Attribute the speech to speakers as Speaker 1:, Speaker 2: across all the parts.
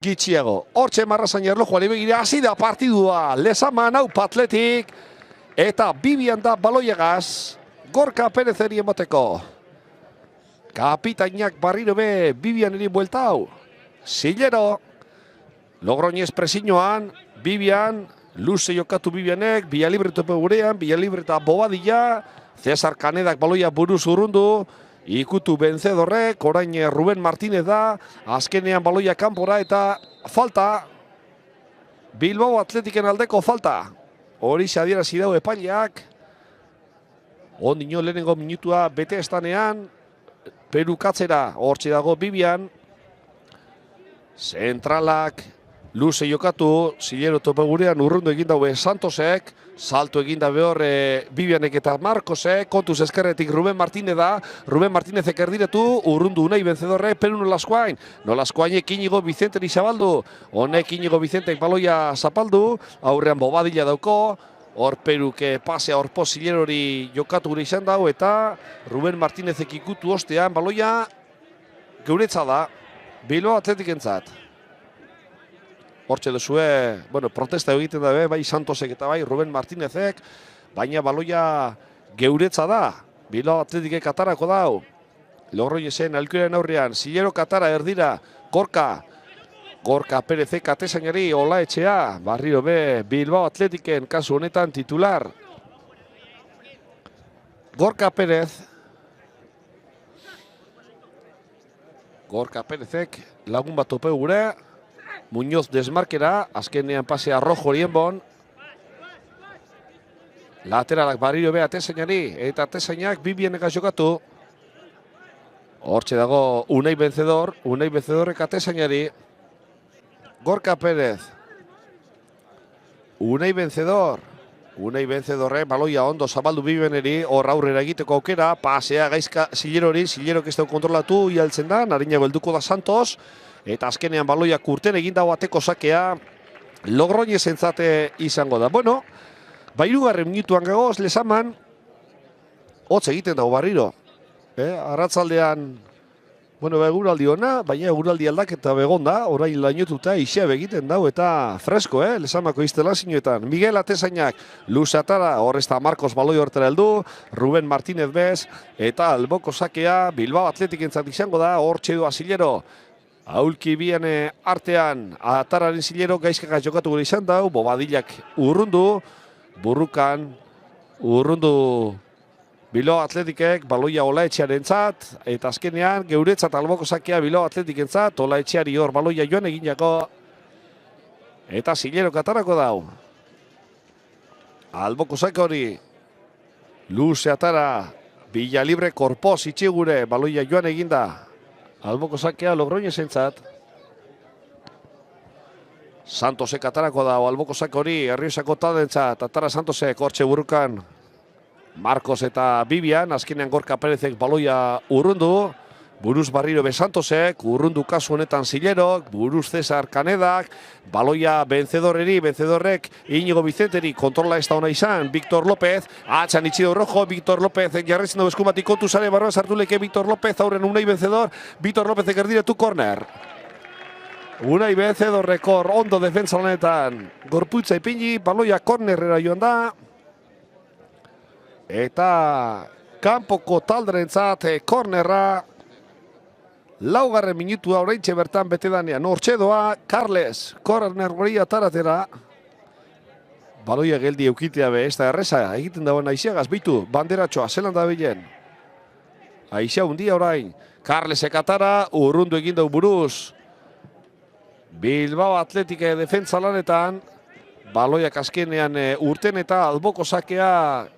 Speaker 1: Gitxiago, hortxe marrazan erlojuari begira, hasi da partidua, Lezaman hau Patletik, eta Bibian da baloiagaz, Gorka Perezeri emoteko. Kapitainak barriro be, Bibian eri buelta hau. Zilero, Logroñez presiñoan, Bibian, luze jokatu Bibianek, Villalibre tope gurean, Villalibre eta Bobadilla, Cesar Kanedak baloia buruz urrundu, ikutu Benzedorrek, orain Ruben Martínez da, azkenean baloia kanpora eta falta, Bilbao Atletiken aldeko falta. Hori adierazi dau epaileak, ondino lehenengo minutua bete estanean, perukatzera, hortxe dago Bibian, zentralak, luze jokatu, Zilero tope gurean urrundu egin daue Santosek, salto egin dabe hor Bibianek eta Marcosek, kontuz eskerretik Ruben Martínez da, Ruben Martínezek erdiretu, urrundu Unai Benzedorrek, Peru Nolascoain, Nolascoainek Inigo Vicenteri zabaldu, honek Inigo Vicentek baloia zapaldu, aurrean Bobadilla dauko, hor Peruke pasea horpo Zilerori jokatu gure izan dau, eta Ruben Martínezek ikutu ostean baloia geuretza da, Bilbao Atletikentzat. Hortxe duzue, protesta egiten dabe, bai Santosek eta bai Ruben Martínezek, baina baloia geuretza da. Bilbao Atletikek atarako dau. Logroñezen alkuren aurrean, Zilero katara erdira, Gorka Perezek atezainari, Olaetxea, barriro be, Bilbao Atletiken kasu honetan titular. Gorka Perezek lagun bat tope gure, Muñoz desmarkera, azkenean pasea rojo horien bon. Lateralak barriro be atezainari, eta atezainak Bibienek jokatu. Hortxe dago Unai Benzedorrek atezainari. Gorka Perez. Unai Benzedorrek baloia ondo zabaldu Bibieneri, hor aurrera egiteko aukera, pasea gaizka Zilerori, Zilerok ez dugu kontrolatu, ialtzen da, narinago helduko da Santos. Eta azkenean baloiak urten egin dago ateko sakea, Logroñez entzate izango da. Bueno, hirugarren minutuan gagoz, Lezaman, hotz egiten dago barriro. Arratzaldean, eguraldi ona, baina eguraldi aldaketa begon da, orain lainotuta isea egiten dago eta fresko, Lezamako instalazioetan. Miguel atezainak, luzatara, horrezta Marcos baloi hortara heldu, Ruben Martínez bez, eta alboko sakea, Bilbao Atletik entzat izango da, hortxe doa Zilero. Aulki bien artean, atararen Zilero gaizkaka jokatu gure izan dau, Bobadillak urrundu, burrukan urrundu Bilbao Atletikek, baloia Olaetxearen zat, eta azkenean geuretzat alboko sakea Bilbao Atletiken zat, Olaetxeari hor baloia joan eginako, eta Zilero katarako dau. Alboko sake hori, luze atara, Villalibre korpoz itxigure, baloia joan eginda, alboko sakea Logroñezen zat. Santosek atarako da, alboko sake hori, Herriosako taldentzat, atara Santosek, hortxe burrukan, Marcos eta Bibian, azkenean Gorka Perezek baloia urrundu, buruz barriro be Santosek, urrundu kasu honetan Zilerok, buruz Cesar Kanedak, baloia Benzedorrek, Inigo Vicenteri, kontrola ez da ona izan, Víctor López, atxan itxido rojo, Víctor López, jarretzen dugu eskumatik kontu sare barroa sartu leke Víctor López, aurren Unai Benzedor, Víctor López erdiretu korner. Unai Benzedorrekor ondo defensa honetan, gorputza ipini, baloia kornerrera joan da, eta kanpoko talderentzat kornerra, laugarren minutua oraintxe bertan bete danean. Hortxe doa, Carles, korner hori ataratera. Baloia geldi eukitea be, ez da erreza, egiten dagoen aiziagaz, bitu, banderatxoa, zelan da bilen. Aizia hundia orain, Carlesek atara, urrundu egin dau buruz. Bilbao Atletike defentsa lanetan, baloiak azkenean urten eta alboko sakea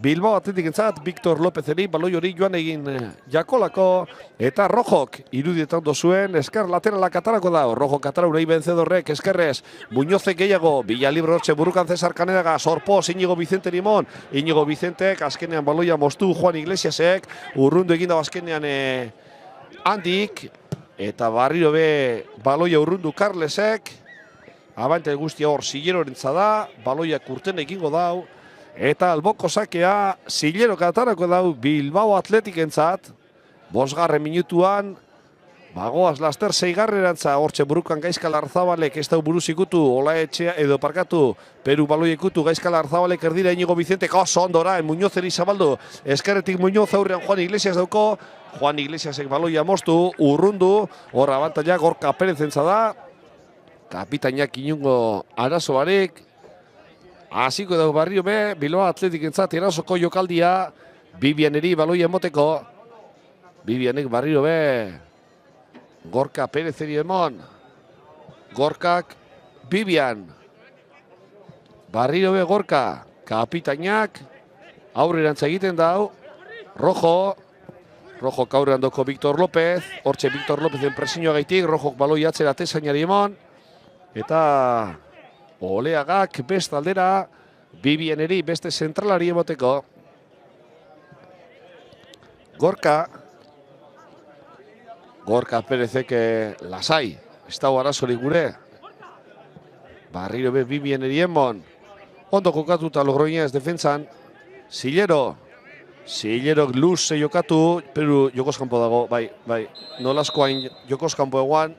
Speaker 1: Bilbao Atletik entzat, Víctor Lópezeri baloi hori joan egin jakolako, eta Rojok irudietan dozuen, esker lateralak atarako da, Rojok atara Unai Benzedorrek, eskerrez, Muñozek gehiago, Villalibre hortxe burrukan Cesar Kanedaga, sorpoz Inigo Vicente Limon, Inigo Vicentek, azkenean baloia moztu Juan Iglesiasek, urrundu egin dago azkenean handik, eta barriro be baloia urrundu Carlesek, abante guztia hor Zileroren da, baloiak urten egingo dau, eta alboko sakea Zilero katarako dau Bilbao Atletikentzat, bosgarren minutuan Bagoaz laster seigarrerantza, hortxe burukan Gaizkal Arzabalek ez dau buruz ikutu, Olaetxea edo parkatu, Peru baloi ikutu, Gaizkal Arzabalek erdira Inigo Vicente, oso ondora, Muñozeri zabaldu, eskerretik Muñoz aurrean Juan Iglesias dauko, Juan Iglesiasek baloia moztu, urrundu, hor abantaila Gorka Perez entza da, kapitainak inungo arazoarik, hasiko dago Barrio be, Bilbao Atletik entzat erasoko jokaldia, Bibianeri baloia emoteko, Bibianek Barrio be, Gorka Perezeri emon, Gorkak Bibian, Barrio be Gorka, kapitainak, aurrerantza egiten dau, Rojo kaurrean doko Victor López, hortxe Victor Lópezen presioa gaitik, Rojok baloi atzera tesainari emon, eta Oleagak best aldera, Bibianeri beste zentralari emoteko, Gorka Perezek lasai, ez dago arazorik gure. Barriro be Bibianeri emon. Ondo kokatuta Logroñez defentsan. Zillerok luze jokatu, Peru jokoskampo dago, bai. Nolazkoain jokoskampo eguan.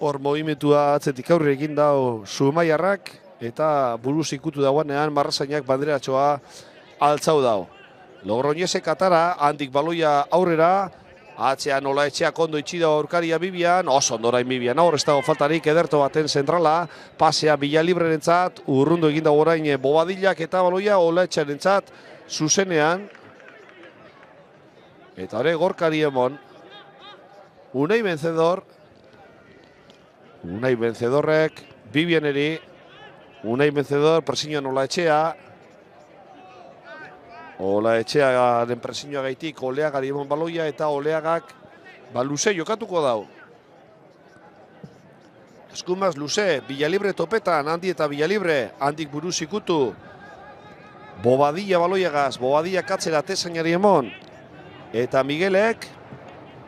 Speaker 1: Hor movimentua atzetik aurre egin dau Zumaiarrak. Eta buruz ikutu dagoanean marrazainak banderatxoa altzau dau. Logroñezek atara, handik baloia aurrera. Atzean Olaetxeak ondo itxida aurkaria Bibian, oso ondorain Bibian, hor ez dago faltarik ederto baten zentrala, pasea Villalibrerentzat, urrundu eginda orain Bobadillak eta baloia Olaetxearentzat zuzenean. Eta hori Gorkari emon, Unai Vencedorrek, Bibianeri, Unai Vencedor, presioan Olaetxea, Olaetxearen presioa gaitik Oleagari emon baloia eta Oleagak luze jokatuko dau. Eskumaz luze, Villalibre topetan, Handi eta Villalibre, handik buruz ikutu. Bobadilla baloiagaz, Bobadilla katzera tesainari emon. Eta Miguelek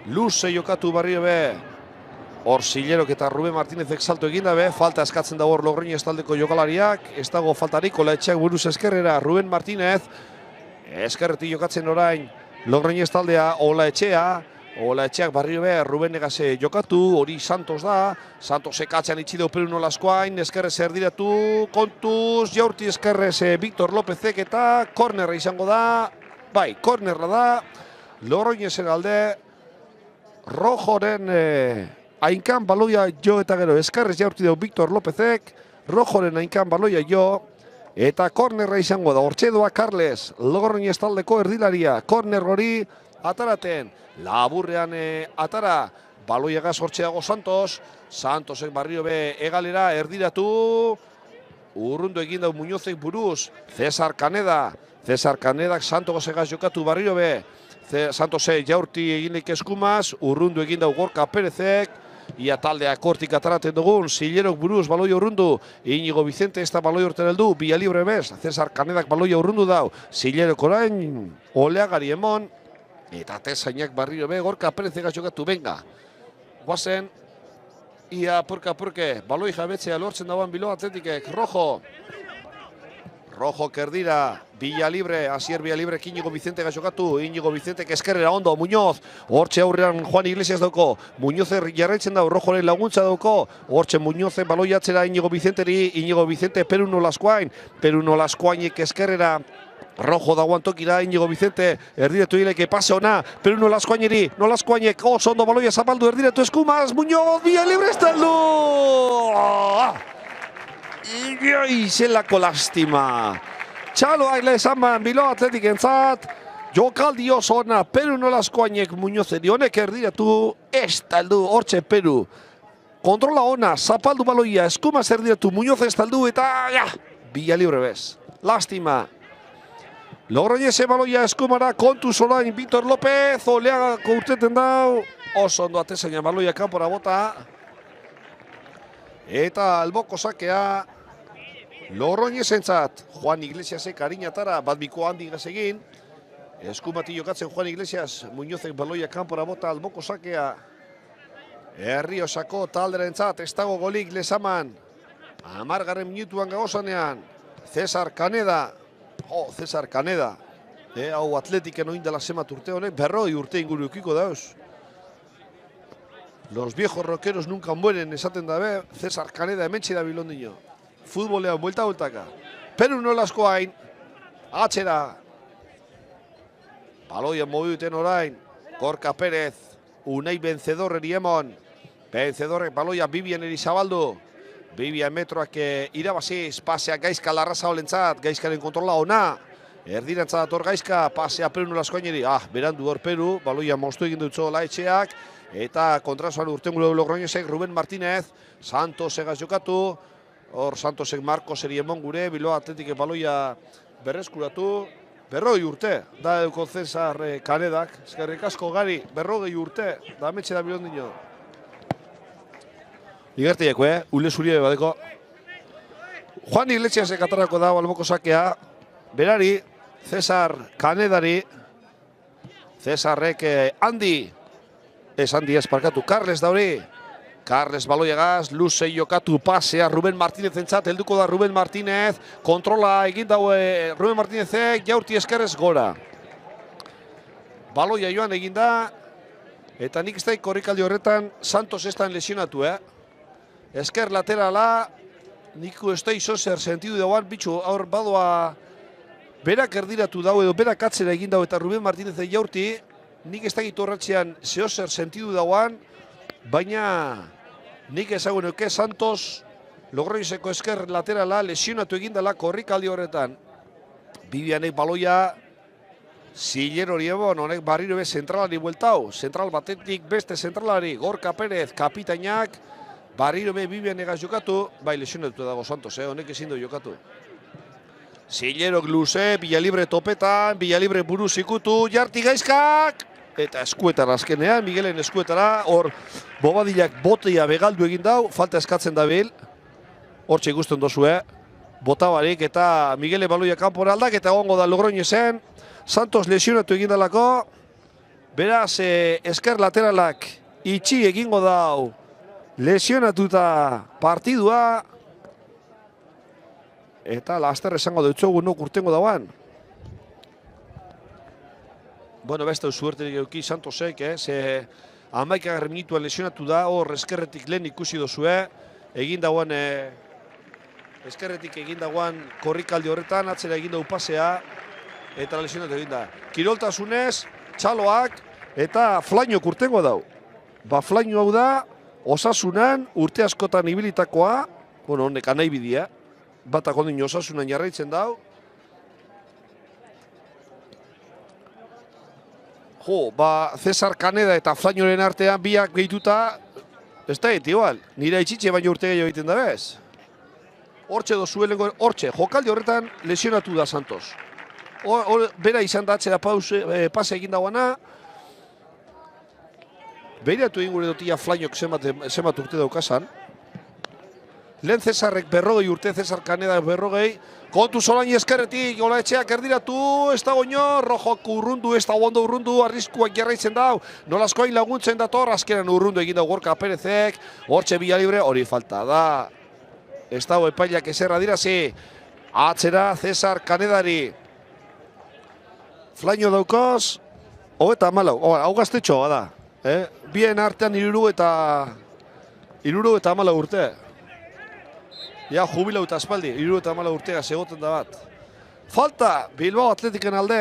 Speaker 1: luze jokatu Barrio be. Hor Zillerok eta Ruben Martínezek salto eginda be, falta eskatzen dago hor Logroñez taldeko jokalariak, ez dago faltarik Olaetxeak buruz eskerrera, Ruben Martínez, eskerretik jokatzen orain Logroñez taldea, Olaetxeak Barrio be, Ruben Negase jokatu, hori Santos da, Santosek atzean itxideu Peru Nolazkoain, eskerrez erdiratu, kontuz, jaurti eskerrez Victor Lópezek eta kornerra izango da, bai, kornerra da, Logroñezen alde, Rojoren hainkan baloia jo eta gero eskerrez jaurti deu Victor Lópezek, Rojoren hainkan baloia jo, eta kornerra izango da, hortxe doa Carles, Logroñez taldeko erdilaria, korner hori ataraten, laburrean atara, baloiagaz hortxeago Santosek Barrio be egalera erdiratu, urrundu egin dau Muñozek buruz, César Canedak Santosegaz jokatu Barrio be, Santosek jaurti eginik eskumaz, urrundu egin dau Gorka Perezek, ia taldea kortik ataraten dugun, Zillerok buruz baloia urrundu, Inigo Vicente ez da baloia urten heldu, Villalibre bez, César Canedak baloia urrundu dau, Zillerok orain, Oleagari emon, eta tesainak Barrio be, Gorka Perezek jokatu, venga. Guazen, ia purka-purke, baloi jabetzea lortzen dauan Bilbao Atletikek, Rojo kerdira, Villalibre, Asier Villalibre, Inigo Vicente jokatu, Inigo Vicente eskerrera ondo, Muñoz, hortxe aurrean Juan Iglesias dauko, Muñozer jarraitzen dau, Rojoren laguntza dauko, hortxe Muñoze baloi atzera Inigo Vicenteri, Inigo Vicente Peru Nolazkoainek eskerrera, Rojo dagoan tokira, Inigo Vicente, erdiretu hileke pase ona, Peru Nolazkoainek, oso ondo baloia zapaldu, erdiretu eskumaz, Muñoz, Villalibre estaldu! Zelako lastima. Txaloak lehesaman Bilbao Atletik entzat, jokaldi oso ona, Peru Nolazkoainek Muñozeri honek erdiretu, estaldu, hortxe Peru. Kontrola ona, zapaldu baloia, eskumaz erdiretu, Muñoz estaldu eta, Villalibre bez. Lastima. Logroñez baloia eskumara, kontu solain Victor López, Oleagako urteten dau, oso ondo atezaina baloia kanpora bota. Eta alboko sakea, Logroñezentzat, Juan Iglesiasek harinatara, bat biko handi egin. Eskumati jokatzen Juan Iglesias, Muñozek baloia kanpora bota, alboko sakea. Herriosako talderentzat, ez dago golik lezaman. 10. minutuan gagozanean, César Caneda. César Caneda. Hau Atletiken oindela zemat urte honek, 40 urte inguru eukiko dauz. Los viejos rockeros nunca mueren, esaten dabe, Cesar Kaneda hementsi da bilondino. Futbolean buelta-bueltaka. Peru nolasko hain, atxera. Baloia mobiduten orain, Gorka Pérez, Unai Vencedor eriemon. Vencedorrek baloia Bibian erizabaldu. Bibian metroak irabaziz, pasea Gaizka Larraza olentzat, Gaizkaren kontrola ona. Erdirantza dator Gaizka, pasea Peru nolasko haineri. Berandu hor Peru, baloia moztu egin dutzo laetxeak. Eta kontrazuan urtengulo Logroñesek, Ruben Martínez, Santos egaz jokatu. Hor Santosek Marcos eriemon gure, Bilbao Atletik baloia berreskuratu. 40 urte, da euko Cesar Kanedak, eskerrik asko gari, 40 urte, da ametxe da bilondino. Igertieko, ule zurie badeko. Juan Iglesiasek atarako da alboko sakea, berari, Cesar Kanedari, Cesarrek handi, ez handi ez parkatu, Carles dauri, Carles baloiagaz, luzei jokatu pasea Ruben Martínez entzat, helduko da Ruben Martínez, kontrola egin daue Ruben Martínezek, jaurti eskerrez gora. Baloia joan egin da, eta nik ez daik korrikaldi horretan Santos estan lesionatu, Esker laterala, niku ez da izozer sentidu dauan, bitxu aur badoa berak erdiratu dau edo berak atzera egin dau eta Ruben Martínezek jaurti, nik ez dakit horretzean zehozer sentidu dauan, baina nik ezagun euke Santos Logroñeseko esker laterala lesionatu egindala korrikaldi horretan. Bibianek baloia Ziller hori ebon, honek barriro be zentralari bueltau. Zentral batetik beste zentralari, Gorka Pérez, kapitainak, barriro be Bibianegaz jokatu, bai lesionatu dago Santos, honek ezin du jokatu. Zillerok luze, Villalibre topetan, Villalibre buruz ikutu, jarti Gaizkak! Eta eskuetara azkenean, Miguelen eskuetara, hor Bobadillak botea begaldu egin dau, falta eskatzen dabil. Hortxe ikusten dozue, botabarik eta Miguele baloia kanpora aldak eta gongo da Logroñesen. Santos lesionatu egin dalako, beraz esker lateralak itxi egingo dau lesionatuta partidua. Eta laster esango dutxogu nuk urtengo dauan. Bueno, beste zuerterik euki Santosek, ze 11. minutuan lesionatu da, hor eskerretik lehen ikusi dozue, egin dagoan, eskerretik egin dagoan korrikaldi horretan, atzera egin dau pasea, eta lesionatu egin da. Kiroltasunez, txaloak, eta Flainok urtengo dau. Ba, Flaino hau da, Osasunan, urte askotan ibilitakoa, bueno, honek anai bidia, batak ondin Osasunan jarraitzen dau. Jo, ba, Cesar Kaneda eta Flainoren artean biak gehituta, ez da igual, nire itxitxe baino urte gehiago egiten da bez. Hortxe dozuelengo, hortxe, jokaldi horretan lesionatu da Santos. Bera izan da atzera pase egin dagoana, behiratu egin gure dotia Flainok zenbat urte daukazan. Lehen Cesarrek 40 urte, Cesar Kaneda 40, kontu Solain eskerretik, Olaetxeak erdiratu, ez da goño, Rojok urrundu, ez da ondo urrundu, arriskuak jarraitzen dau, nolazkoain laguntzen dator, azkenan urrundu egin dau Gorka Perezek, hortxe Villalibre, hori falta da. Ez dago epailak eserra dirazi, atzera Cesar Kanedari. Flaino daukoz, eta amalau, hau gaztetxoa da. Bien artean 30 eta 14 urte. Ja, jubilau eta espaldi, 30 eta 14 urtega segoten da bat. Falta, Bilbao Atletiken alde.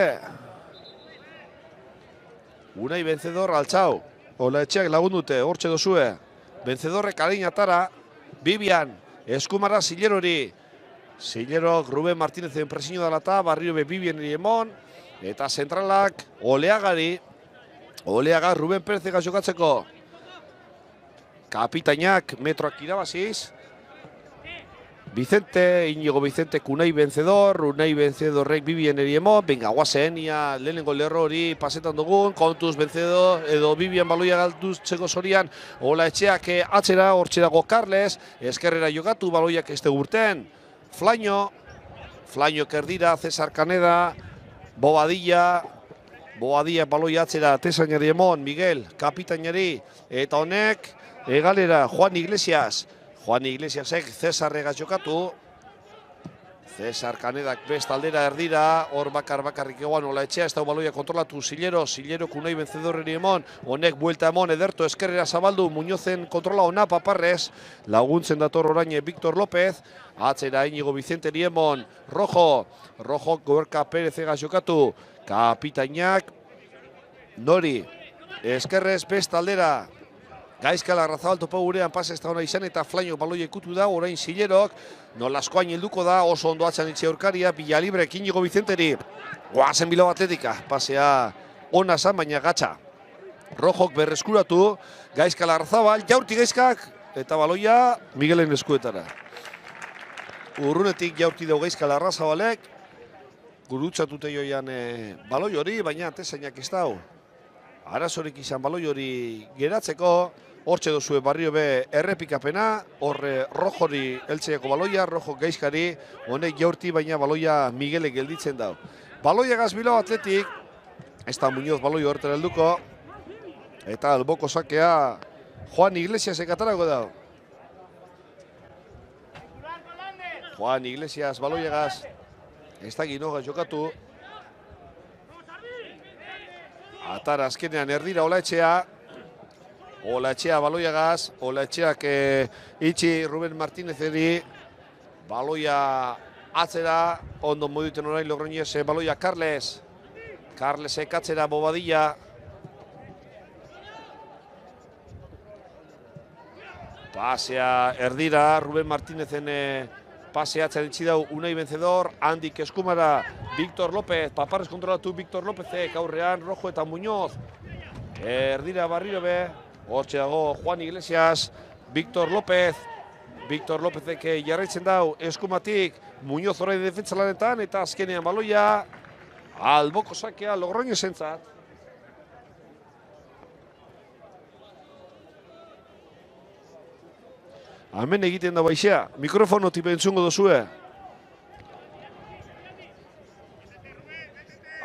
Speaker 1: Unai Vencedor altxau. Olaetxeak lagundute, hortxe dozue. Vencedorrek alain atara. Bibian, eskumara Zillerori. Zillerok Ruben Martínezen presiño dalata, barrio be Bibian eriemon. Eta zentralak Oleagari. Oleaga Ruben Perezega jokatzeko. Kapitainak metroak irabaziz. Vicente, Iñigo Vicente, Unai Vencedor, Unai Vencedorrek Bibian eriemon, benga, guazen, ia lehenengo lerro hori pasetan dugun, kontuz Vencedor, edo Bibian baloia galduz txeko zorian, Olaetxeak atzera, hortxe dago Carles, eskerrera jokatu, baloiak ez urten, Flaino kerdira, Cesar Kaneda, Bobadilla baloia atzera, Tesainari emon, Miguel, kapitainari, eta honek, egalera, Juan Iglesiasek Cesarregaz jokatu. Cesar Kanedak bestaldera erdira, hor bakarrik egoan Olaetxea, ez da baloia kontrolatu Sillero kunei benzedorreri emon, honek buelta emon, ederto eskerrera zabaldu, Muñozen kontrola ona Paparrez, laguntzen dator orain Víctor López, atzera Iñigo Vicenteri emon, Rojo Gorka Pérez egaz jokatu, kapitainak, Nori, eskerrez bestaldera, Gaizka Larrazabal topo gurean pase ez da hona izan eta Flaino baloia ikutu da, orain Sillerok, nolaskoain helduko da, oso ondo atzan itxe aurkaria, Villalibre, Iñigo Vicenteri, goazen Bilbao Atletika, pasea ona zan, baina gatsa. Rojok berreskuratu, Gaizka Larrazabal, jaurti Gaizkak, eta baloia Miguelen eskuetara. Urrunetik jaurti dugu Gaizka Larrazabalek, gurutzatute joian baloi hori, baina atezainak ez dau. Arazorik izan baloi hori geratzeko, hortxe dozue barrio be errepikapena, horre Rojori eltzeako baloia, Rojo Gaizkari, honek jaurti baina baloia Miguelek gelditzen dau. Baloia gaz Bilbao Atletik, ez da Muñoz baloi horretara helduko, eta alboko sakea Juan Iglesiasek atarako dau. Juan Iglesias baloia gaz, ez da Ginoga jokatu. Atar azkenean erdira Olaetxea. Olaetxea baloia gaz. Olaetxeak itxi Ruben Martínezeri. Baloia atzera. Ondo moduten orain Logroñez baloia Carles. Carlesek atzera Bobadilla. Pasea erdira. Ruben Martínezen paseatzen itxi dau Unai Vencedor, Handik Eskumara, Víctor López, Paparrez kontrolatu Víctor Lópezek, aurrean Rojo eta Muñoz. Erdira barriro be, hortxe dago Juan Iglesias, Víctor Lópezek jarraitzen dau Eskumatik, Muñoz orain defentsa lanetan, eta azkenean baloia, alboko sakea Logroñesentzat. Hemen egiten da baixea, mikrofono tipe entzungo dozue.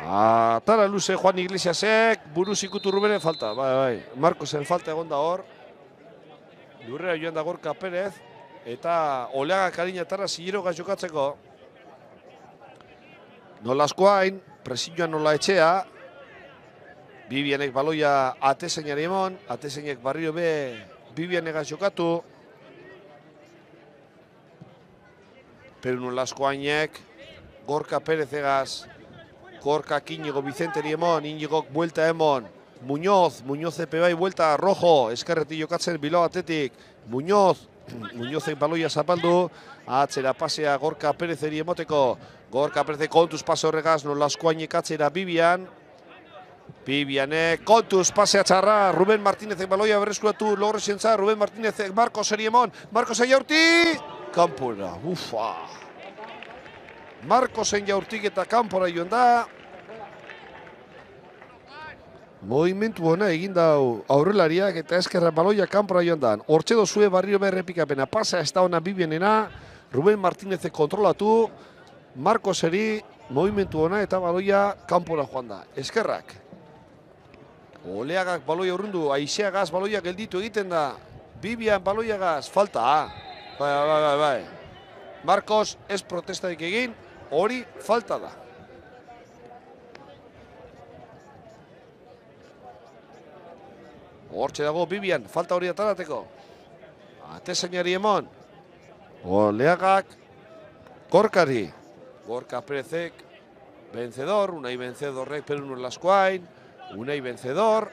Speaker 1: Atara luze Juan Iglesiasek, buruz ikutu Rubenen falta, bai, Marcosen falta egon da hor. Lurrera joan da Gorka Pérez, eta Oleaga Karina Tarra Sillero gaz jokatzeko. Nolaskoain, presioan Olaetxea, Bibianek baloia atezeinari emon, atezeinek barrio be Bibianek gaz jokatu. Pero nolaskoainek, Gorka Pérez egaz, Gorka Iñigo Vicenteri emon, Iñigok buelta emon, Muñoz epe bai buelta, Rojo, eskerreti jokatzen Bilbao Atletik, Muñozek baloia zapaldu, atzera pasea Gorka Pérezeri emoteko, Gorka Pérez kontuz pase horregaz, nolaskoainek atzera Bibianek, kontuz pasea txarra, Ruben Martínezek baloia berreskuratu, Logresentza, Ruben Martínezek, Marcoseri emon, Marcosen jaurti! Kampora, ufa. Marcosen jaurtik eta kanpora joan da. Movimentu hona egin dau aurrelariak eta eskerra baloia kanpora joan da. Hortxe dozue barrio berrepikapena. Pasa ez da hona Bibianena. Ruben Martínezek kontrolatu. Marcoseri movimentu hona eta baloia kanpora joan da. Eskerrak. Oleagak baloia urrundu. Aixeagaz baloia gelditu egiten da. Bibian baloia gaz. Falta. Bai. Marcos ez protestarik egin, hori falta da. Hortxe dago Bibian, falta hori atarateko. Atezeinari emon. Oleagak, Gorkari. Gorka Pérezek, Vencedor, Unai Vencedorrek Perun Olaskoain, Unai Vencedor.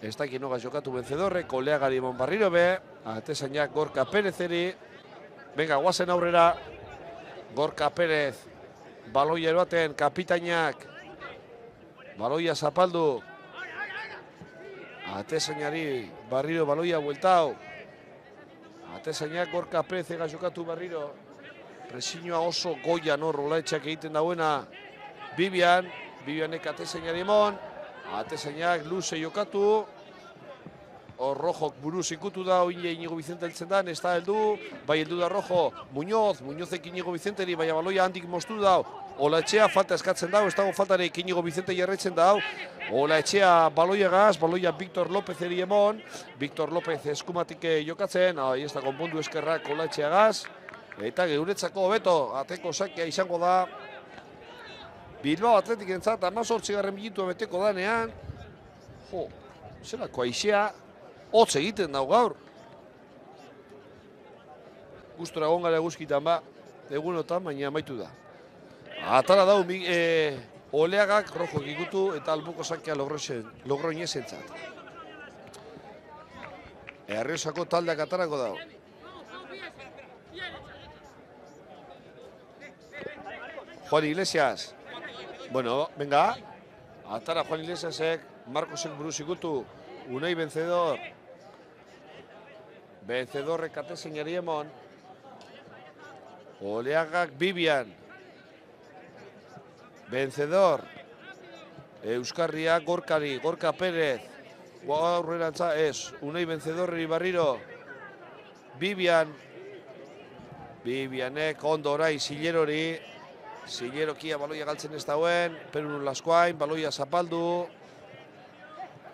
Speaker 1: Ez da kinoga jokatu Vencedorrek, Oleagari emon barriro be. Atezainak Gorka Pérezeri. Venga, guazen aurrera. Gorka Pérez. Baloia eroaten, kapitainak. Baloia zapaldu. Atezainari barriro baloia bueltau. Atezainak Gorka Pérez ega jokatu barriro. Presioa oso goian hor Olaetxeak egiten dauena. Bibianek atezainari emon. Atezainak luze jokatu. Rojok buruz ikutu da, Iñigo Vicente heltzen da, ez da heldu, bai heldu da Rojo, Muñozek Iñigo Vicenteri, bai baloia handik moztu da, Olaetxea falta eskatzen da, ez dago faltarek Iñigo Vicente jarraitzen da, Olaetxea baloia gaz, baloia Víctor Lópezeri emon, Víctor López eskumatik jokatzen, ez da konpondu eskerrak Olaetxea gaz, Eta geuretzako hobeto ateko sakia izango da. Bilbao Atletikentzat 18. minutua beteko danean. Jo, zelako aizea, hotz egiten dau gaur. Gustora egon gara eguzkitan ba, egunotan, baina amaitu da. Atara dau Oleagak rojo ikutu eta albuko sakia Logroñesentzat. Erriosako taldeak atarako dau. Juan Iglesias. Bueno, venga. Atara Juan Iglesiasek, Marcosek buruz ikutu. Unai vencedor. Vencedor rekate zeinari emon. Oleagak Vivian. Vencedor. Euskarria Gorkari, Gorka Pérez. Aurrerantza ez. Unai vencedorri barriro. Vivian. Vivianek ondo orai Zilerori. Zilerokia baloia galtzen ez dauen. Perun Laskoain, baloia zapaldu.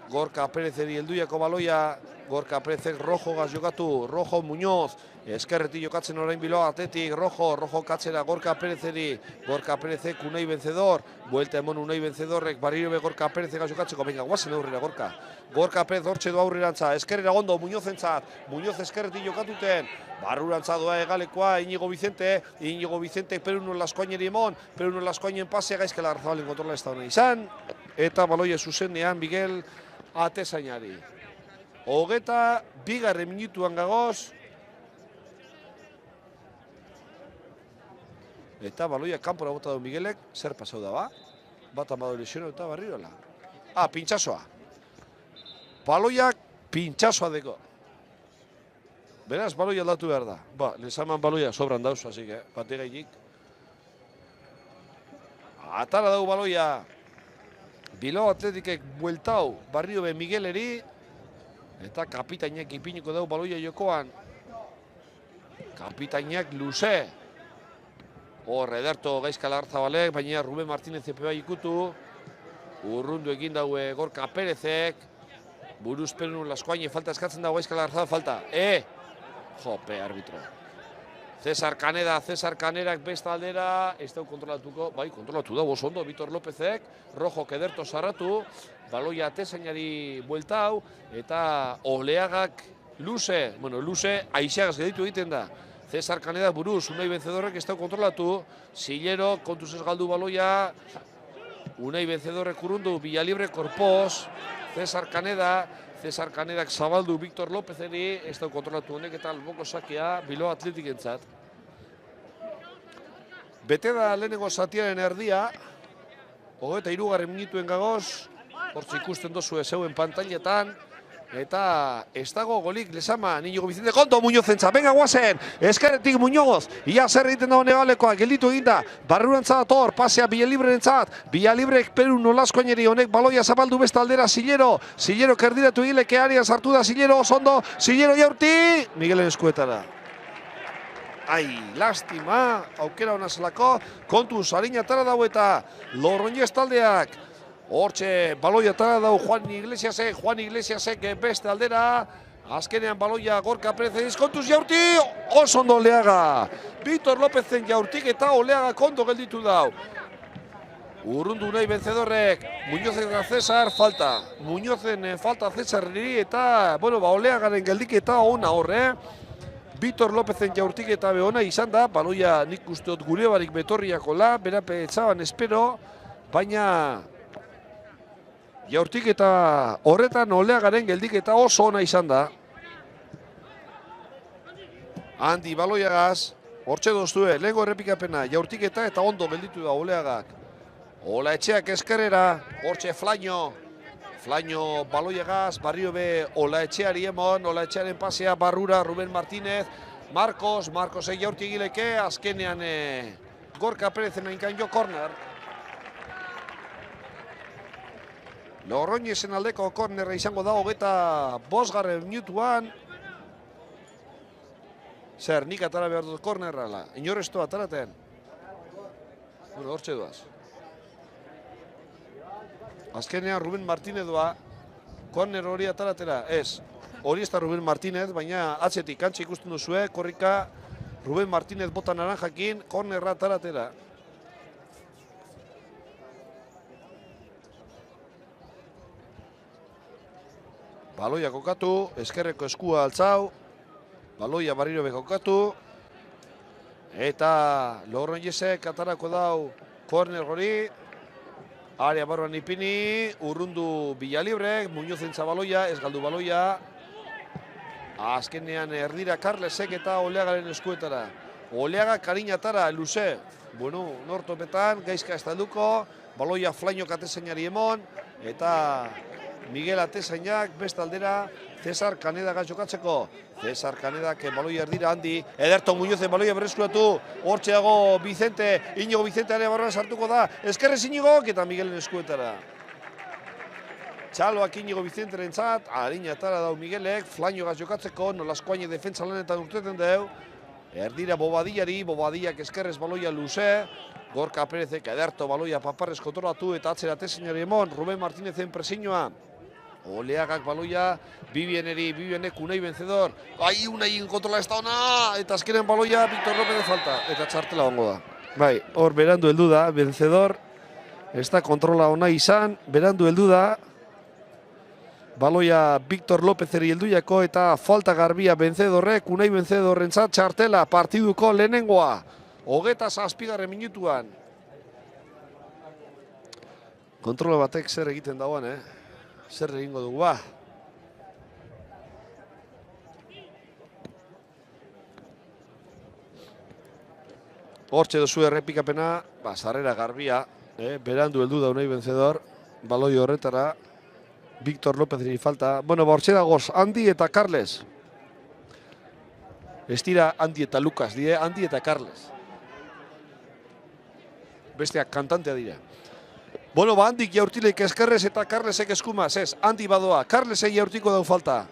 Speaker 1: Gorka Pérezeri helduiako baloia. Gorka Pérezek rojo gaz jokatu. Rojo Muñoz. Eskerretik jokatzen orain Bilbao Athletic. Rojo katzera Gorka Pérezeri. Gorka Pérezek Unai vencedor. Buelta emon Unai vencedorrek. Barriro be Gorka Pérezek gaz jokatzeko. Venga, guazen aurrera Gorka. Gorka Pérez hortxe du aurrerantza. Eskerrera gondo Muñozentzat. Muñoz eskerretik jokatuten. Barrurantza doa egalekoa, Iñigo Vicente, Peruno Laskoaineri emon, Peruno Laskoainen pasea Gaizkela Garzabalen kontrola ez da hona izan, eta baloia zuzenean Miguel Atezainari. 22. minutuan gagoz, eta baloia kanpora bota du Miguelek, zer pasau da ba? Batan badu lesiono eta barrirola. Pintxasoa. Baloiak pintxasoa deko. Beraz, baloia aldatu behar da. Ba, lezaman baloia sobran dauz, así que, bategainik. Atara dau baloia. Bilbao Athleticek bueltau barrio be Migueleri. Eta kapitainak ipiniko dau baloia jokoan. Kapitainak luze. Hor, Ederto Gaizkala Garzabalek, baina Ruben Martínez epeba ikutu. Urrundu egin daue Gorka Pérezek. Buruz Perun Laskoaine falta eskatzen dago Gaizkala Garzabal falta. Jope, arbitro. César Canerak besta aldera, ez dau kontrolatuko, bai, kontrolatu da, ondo, Vitor Lópezek, rojo Ederto sarratu, baloia Atezainari bueltau, eta Oleagak luze aixagaz geditu egiten da. César Canedak buruz, Unai vencedorrek ez dau kontrolatu, Zilero, kontuz ez galdu baloia, Unai vencedorrek urrundu, Villalibre korpoz, César Canedak zabaldu Victor Lópezeri, ez dau kontrolatu honek eta alboko sakia Bilbao Atletikentzat. Bete da lehenengo zatiaren erdia, 23. minutuen gagoz, hortz ikusten dozu zeuen pantailetan, eta ez dago golik Lezama, Iñigo Vicente konto Muñozentza, venga guazen, eskerretik Muñoz, ia zer egiten dago negalekoa, gelditu eginda, barrurantza dator, pasea Villalibreentzat, Villalibrek Perun Olaskoaineri honek baloia zapaldu besta aldera Zilero kerdiratu egileke aria sartu da Zilero, osondo, Zilero jaurti, Miguelen eskuetara. Lastima, aukera hona zelako, kontuz, harina tara dago eta Logroñez taldeak, hortxe baloia tara dau Juan Iglesiasek beste aldera, azkenean baloia Gorka Pérez kontuz jaurti, oso ondo Oleaga. Vitor Lópezen jaurtik eta Oleaga kondo gelditu dau. Urrundu nahi vencedorrek, Muñozen da César, falta. Muñozen falta Césarri eta, Oleagaren geldiketa ona horre. Vitor Lópezen jaurtik eta behona izan da, baloia nik usteot gure barik betorriakola, berape etzaban espero, baina jaurtik eta horretan Oleagaren geldiketa oso ona izan da. Handi baloiagaz, hortxe doztue, lehenko errepikapena, jaurtik eta ondo gelditu da Oleagak. Olaetxeak eskerrera, hortxe Flaño baloiagaz, barrio be Olaetxeari emon, Olaetxearen pasea barrura Ruben Martínez, Marcosek jaurti egileke, azkenean Gorka Pérezen ainkan jo korner. Logroñezen aldeko kornerra izango da 25. minutuan. Zer, nik atara behar dut kornerrala, inorreztu ataraten. Hortxe duaz. Azkenean Ruben Martínez doa, korner hori ataratera, ez. Hori ez da Ruben Martínez, baina atzetik kantxe ikusten duzue, korrika Ruben Martínez bota naranjakin, kornerra taratera. Baloia kokatu, eskerreko eskua altzau. Baloia barriro bekokatu. Eta Logroñesek atarako dau korner hori. Area barruan ipini, urrundu Villalibrek, Muñozentza baloia, ez galdu baloia. Azkenean erdira Carlesek eta Oleagaren eskuetara. Oleaga karinatara, luze. Bueno, nortopetan, gaizka estalduko, baloia flaino katezeinari emon, eta Miguel Atezainak bestaldera Cesar Kaneda jokatzeko. Cesar Kaneda, baloia erdira handi, Ederto Muñozen baloia berreskuratu, hortxeago Vicente, Iñigo Vicente area barran sartuko da, eskerrez Iñigok eta Miguelen eskuetara. Txaloak Iñigo Vicenteren zat, harinatara dau Miguelek, flaino jokatzeko, nolaskoaine defentsa lanetan urteten deu, erdira Bobadillari, Bobadillak eskerrez baloia luze, Gorka Perezek Ederto baloia paparrez kontrolatu eta atzera Atezeinari emon, Ruben Martínezen presiñoa. Oleagak baloia, Bibienek Unai vencedor. Ai, Unai kontrola ez da ona, eta azkenen baloia Victor López de falta. Eta txartela ongo da. Bai, hor berandu heldu da, vencedor. Ez da kontrola ona izan, berandu heldu da. Baloia Victor Lópezeri helduiako eta falta garbia vencedorrek, Unai vencedorrentzat txartela partiduko lehenengoa. 27. minutuan. Kontrola batek zer egiten dagoen, Zer egingo dugu, ba? Hortxe duzu errepikapena, sarrera garbia, berandu heldu da Unai vencedor, baloi horretara, Victor Lópezeri falta. Bueno, hortxe dagoz, Andi eta Carles. Ez dira Andi eta Lucas, Andi eta Carles. Besteak kantantea dira. Bueno, Andik jaurtileik eskerrez eta Carlesek eskumaz, ez, Andi badoa, Carlesek jaurtiko dau falta.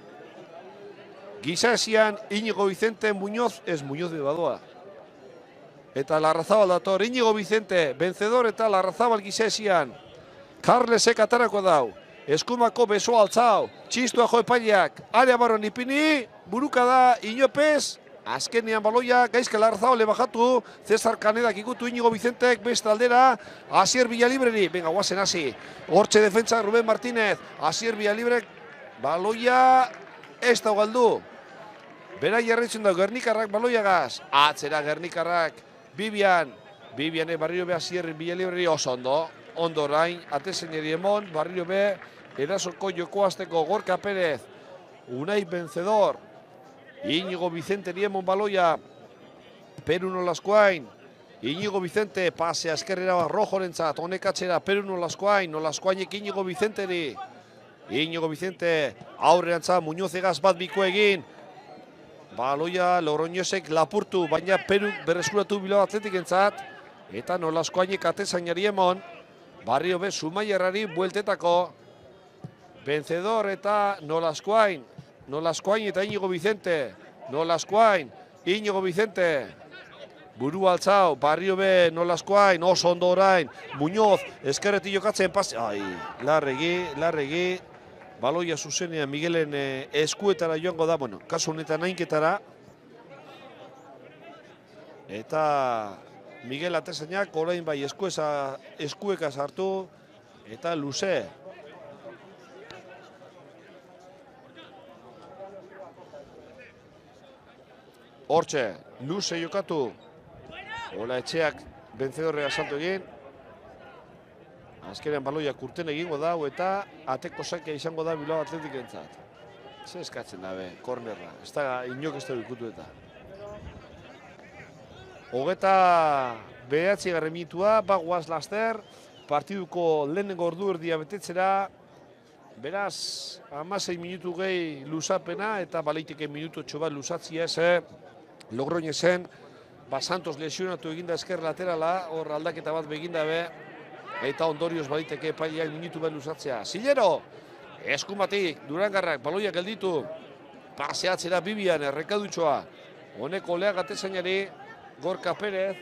Speaker 1: Giza esian, Iñigo Vicente Muñoz, ez Muñoz de badoa. Eta Larrazabal dator, Iñigo Vicente, vencedor eta Larrazabal giza esian. Carlesek atarako dau, eskumako besoa altzau, txistua jo epaileak, area barron ipini, buruka da, Iñopez, azkenean baloia, gaizka Larrazabal bajatu, Cesar Kanedak ikutu Iñigo Vicentek, beste aldera, Asier Villalibreri, venga, guazen hasi, hortxe defentsa Ruben Martínez, Asier Villalibrek, baloia, ez da galdu. Bera jarritzen da Gernikarrak baloiagaz, atzera Gernikarrak, Bibianek barriro be Asier Villalibreri oso ondo orain, Atezeinari emon, barriro be, erasoko joko azteko Gorka Pérez, Unai vencedor, Iñigo Vicente niemon baloia, Peru Nolaskoain, Iñigo Vicente, pase askerrera rojorentzat, honek atxera, Peru Nolaskoainek Iñigo Vicenteri. Iñigo Vicente, aurreantza, Muñozegaz bat biko egin. Baloia, Logroñesek lapurtu, baina Peru berreskuratu Bilbao Atletik entzat. Eta Nolaskoainek Atezainari emon, barrio be, Zumaierrari bueltetako. Vencedor eta Nolaskoain eta Iñigo Vicente, Iñigo Vicente, buru altzau, barrio be, Nolaskoain, oso ondo orain, Muñoz, eskerreti jokatzen, ai, larregi, baloia zuzenean Miguelen eskuetara joango da, bueno, kasu honetan ainketara, eta Miguel Atezainak orain bai eskueka sartu, eta luze. Hortxe, luze jokatu, Ola Etxeak vencedorrea salto egin, azkenean baloia kurten egingo da, eta ateko sakia izango da Bilbao Atletik entzat. Ze eskatzen dabe, kornerra, ez da inok ez da ikutu eta. 29. minutua, bagoaz laster, partiduko lehenengo ordu erdia betetzera, beraz, 16 minutu gehi luzapena, eta baleiteke minutotxo bat luzatzia ez, Logroñesen, Santos lesionatu eginda esker laterala, hor aldaketa bat beginda be, eta ondorioz baliteke epaileak minutu bat luzatzea. Zilero, eskumatik, Durangarrak, baloia gelditu, paseatzera Bibian, errekadutxoa, honek Oleaga Atezainari, Gorka Pérez,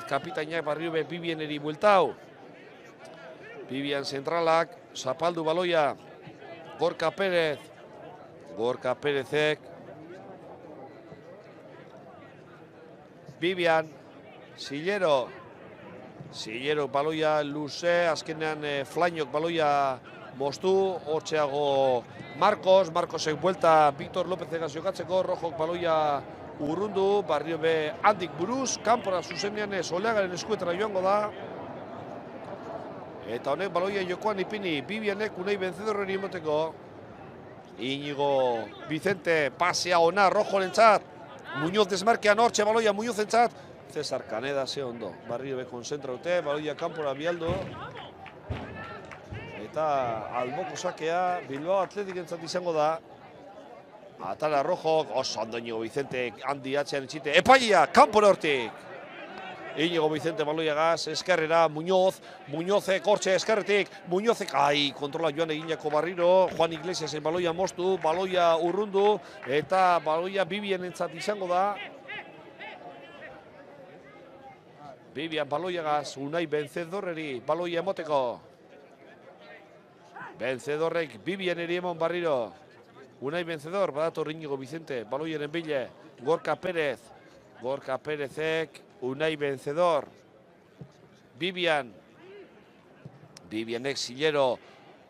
Speaker 1: kapitainak barrio be Bibianeri bueltau, Bibian zentralak, zapaldu baloia, Gorka Pérezek, Bibian, Sillero baloia luze, azkenean Flainok baloia moztu, hortxeago Marcosek buelta Victor López egaz jokatzeko, Rojok baloia urrundu, Barrio be handik buruz, kanpora zuzenean Oleagaren eskuetara joango da. Eta honek baloia jokoan ipini, Bibianek Unai Vencedorreri emoteko. Iñigo Vicente pasea ona Rojorentzat, Muñoz desmarkean hortxe baloia Muñozentzat. Cesar Caneda ze ondo, Barrio be konzentra dute, baloia kanpora bialdo. Eta alboko sakea Bilbao Atletikentzat izango da. Atara Rojok, oso ondo Iñigo Vicente, handi atzean etxite, epaia, kanpora hortik. Iñigo Vicente baloiagaz, eskerrera, Muñozek hortxe eskerretik, Muñozek, kontrola joan eginako Barriro, Juan Iglesiasen baloia moztu, baloia urrundu, eta baloia Bibianentzat izango da. Bibian baloiagaz, Unai Vencedorreri baloia emoteko. Vencedorrek Bibianeri emon Barriro. Unai Vencedor, badator Iñigo Vicente, baloiaren bile, Gorka Perezek, Unai Vencedor, Bibianek Sillero,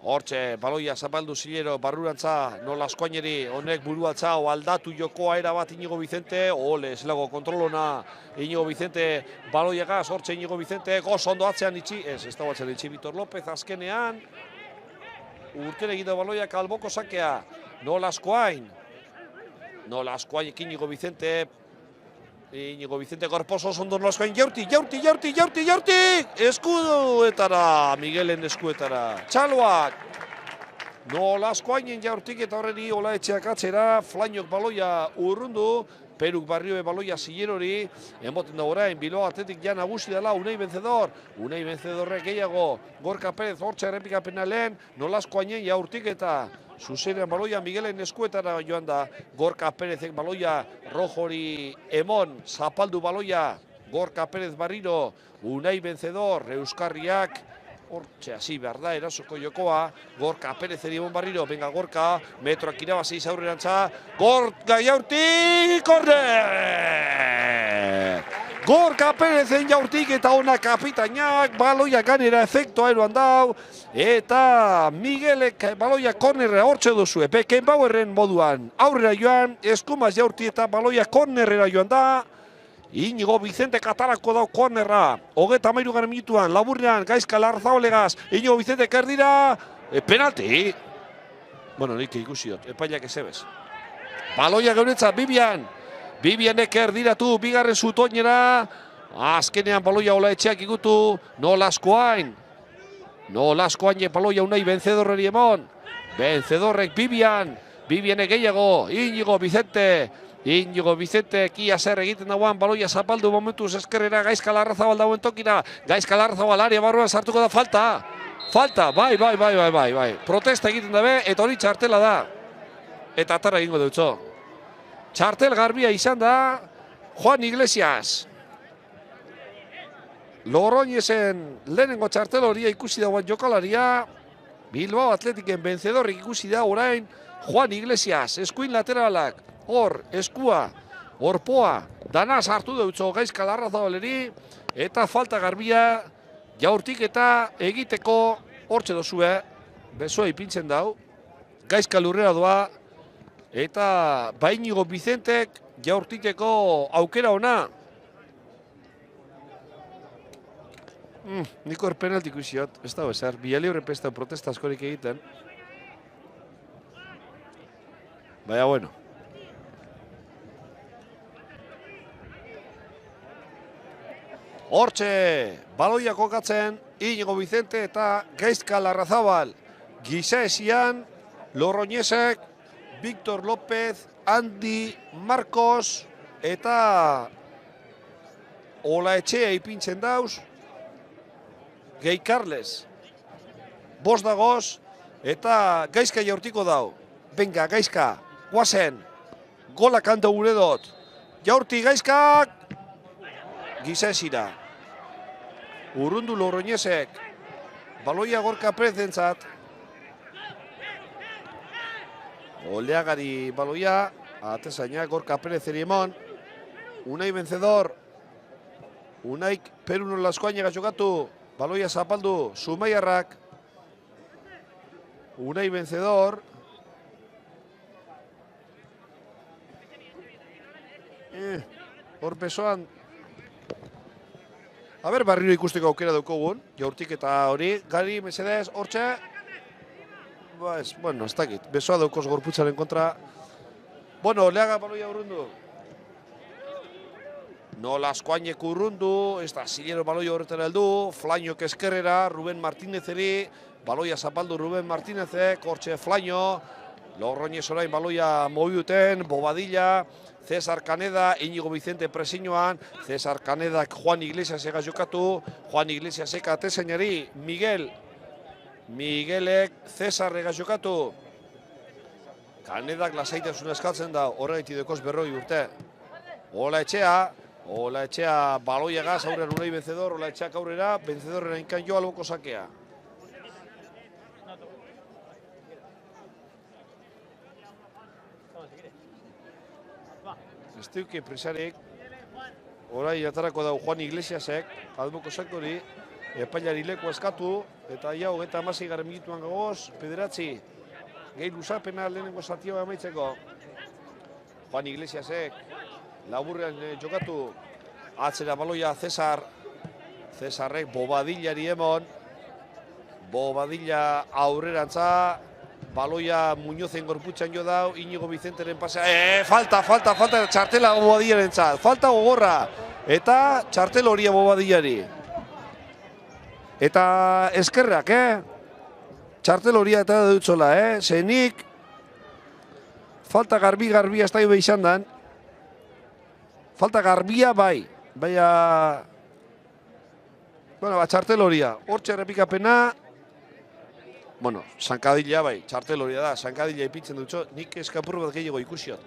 Speaker 1: hortxe, baloia zapaldu Sillero, barrurantza, nola askoaineri, honek buruatza, aldatu jokoa erabat Iñigo Vicente, ole, zelago kontrolona, Iñigo Vicente, baloiagaz, hortxe Iñigo Vicente, goz ondo atzean itxi, ez dago atzean itxi, Vitor López azkenean, urtera egitu baloiak alboko sakea, nola askoain, Iñigo Vicente, Gorposo ondo nolaskoain, jaurti, eskuetara, Miguelen eskuetara, txaloak, nolaskoainen jaurtik eta horreri Olaetxeak atzera, Flainok baloia urrundu, Peruk Barrio baloia Sillerori, emoten da orain, Bilbao Athletic ja nagusi dela, Unai Vencedorrek gehiago, Gorka Perez hortxe errepikapena lehen, nolaskoainen jaurtik eta zuzenean baloia Miguelen eskuetara joan da, Gorka Perezek baloia Rojori emon, zapaldu baloia, Gorka Perez Barriro, Unai Vencedor, Euskarriak, hortxe hasi behar da, erasoko jokoa, Gorka Perez emon Barriro, venga Gorka, metroak irabazi aurrerantza, Gorka jaurtik, korner! Gorka Perezen jaurtik eta ona kapitainak, baloia ganera efektoa eroan dau, eta Miguelek baloia kornerra hortxe duzue, Beckenbauerren moduan aurrera joan, eskumaz jaurti eta baloia kornerrera joan da, Iñigo Vicente katarako dau kornerra, 33. minutuan, laburrean, Gaizka Larrazabalegaz, Iñigo Vicente kerdira, penalti. Bueno, nik ikusiot, epaiak ezebez. Baloia geuretzat, Bibianek erdiratu, bigarren zutoinera, azkenean baloia Olaetxeak igutu, nolaskoain baloia Unai Vencedorreri emon, Vencedorrek Bibianek gehiago, Iñigo Vicente, kia zer egiten dagoan, baloia zapaldu momentuz eskerrera, Gaizka Larrazabal dagoen tokira, Gaizka Larrazabal aria barruan sartuko da falta, bai, protesta egiten dabe, eta hori txartela da, eta atara egingo dutzo. Txartel garbia izan da, Juan Iglesias. Logroñesen lehenengo txartel horia ikusi dagoen jokalaria, Bilbao Atletiken Vencedorrik ikusi da orain, Juan Iglesias, eskuin lateralak, hor, eskua, orpoa, danaz hartu deutzo Gaizka Larrazabaleri, eta falta garbia, jaurtik eta egiteko, hortxe dozue, besoa ipintzen dau, Gaizka lurrera doa, eta Iñigo Vicentek jaurtikeko aukera ona. Niko penalti ikusiot, ez dago ezer, Vilalibre pesta protesta askorik egiten. Baina, bueno. Hortxe, baloia kokatzen, Iñigo Vicente eta Gaizka Larrazabal. Giza esian, Logroñesek, Victor López, Andi, Marcos eta Olaetxea ipintzen dauz, Gehi Carles, bost dagoz eta Gaizka jaurtiko dau. Venga, Gaizka, guazen, gola kanto gure dut. Jaurti Gaizkak, gizesira. Urrundu Logroñesek, baloia Gorka Perezentzat. Oleagari baloia, atezaina Gorka Perez emon, Unai Vencedor, Unaik Peruno Laskoainega jokatu. Baloia zapaldu, Zumaiarrak. Unai vencedor. Hor besoan. A ber, barriro ikusteko aukera daukogun. Jaurtik eta hori. Gari, mesedez, hortxe. Bueno, ez dakit. Besoa daukoz gorputzaren kontra. Bueno, Leaga baloia urrundu. No Laskoainek urrundu. Ez da, Zilero baloia horretara heldu. Flañok eskerrera, Ruben Martinezeri. Baloia zapaldu Ruben Martinezek. Hortxe Flaño. Logroñez orain baloia mobiuten. Bobadilla. César Caneda, Íñigo Vicente presiñoan, César Canedak Juan Iglesias ega jokatu, Juan Iglesias eka atezainari, Miguelek César ega jokatu. Canedak lasaitasuna eskatzen da, horregaiti dekoz 40 urte. Ola etxea, baloia gaz, aurrean Unai vencedor, Ola etxeak aurrera, vencedorren inkan jo alboko sakea. Ez duke presarik, orai atarako dau Juan Iglesiasek, alboko sakori, epailari leku eskatu, eta jau eta 16 minutuan gagoz, pederatzi, gehi luzapena lehenengo zatioa amaitzeko. Juan Iglesiasek, laburrean jokatu, atzera baloia Cesarrek Bobadillari emon, Bobadilla aurrerantza, baloia Muñozen gorputxan jo dau, Íñigo Vicenteren pasea, falta, txartela Bobadillaren txat, falta gogorra, eta txartel horia Bobadillari. Eta eskerrak, txartel horia eta dutzola, zenik, falta garbia ez da jo izan dan, falta garbia bai, baina, bueno, txartel horia, hortxe errepikapena, bueno, zankadila bai, txartel hori da, zankadila ipitzen dutxo, nik eskapur bat gehiago ikusiot.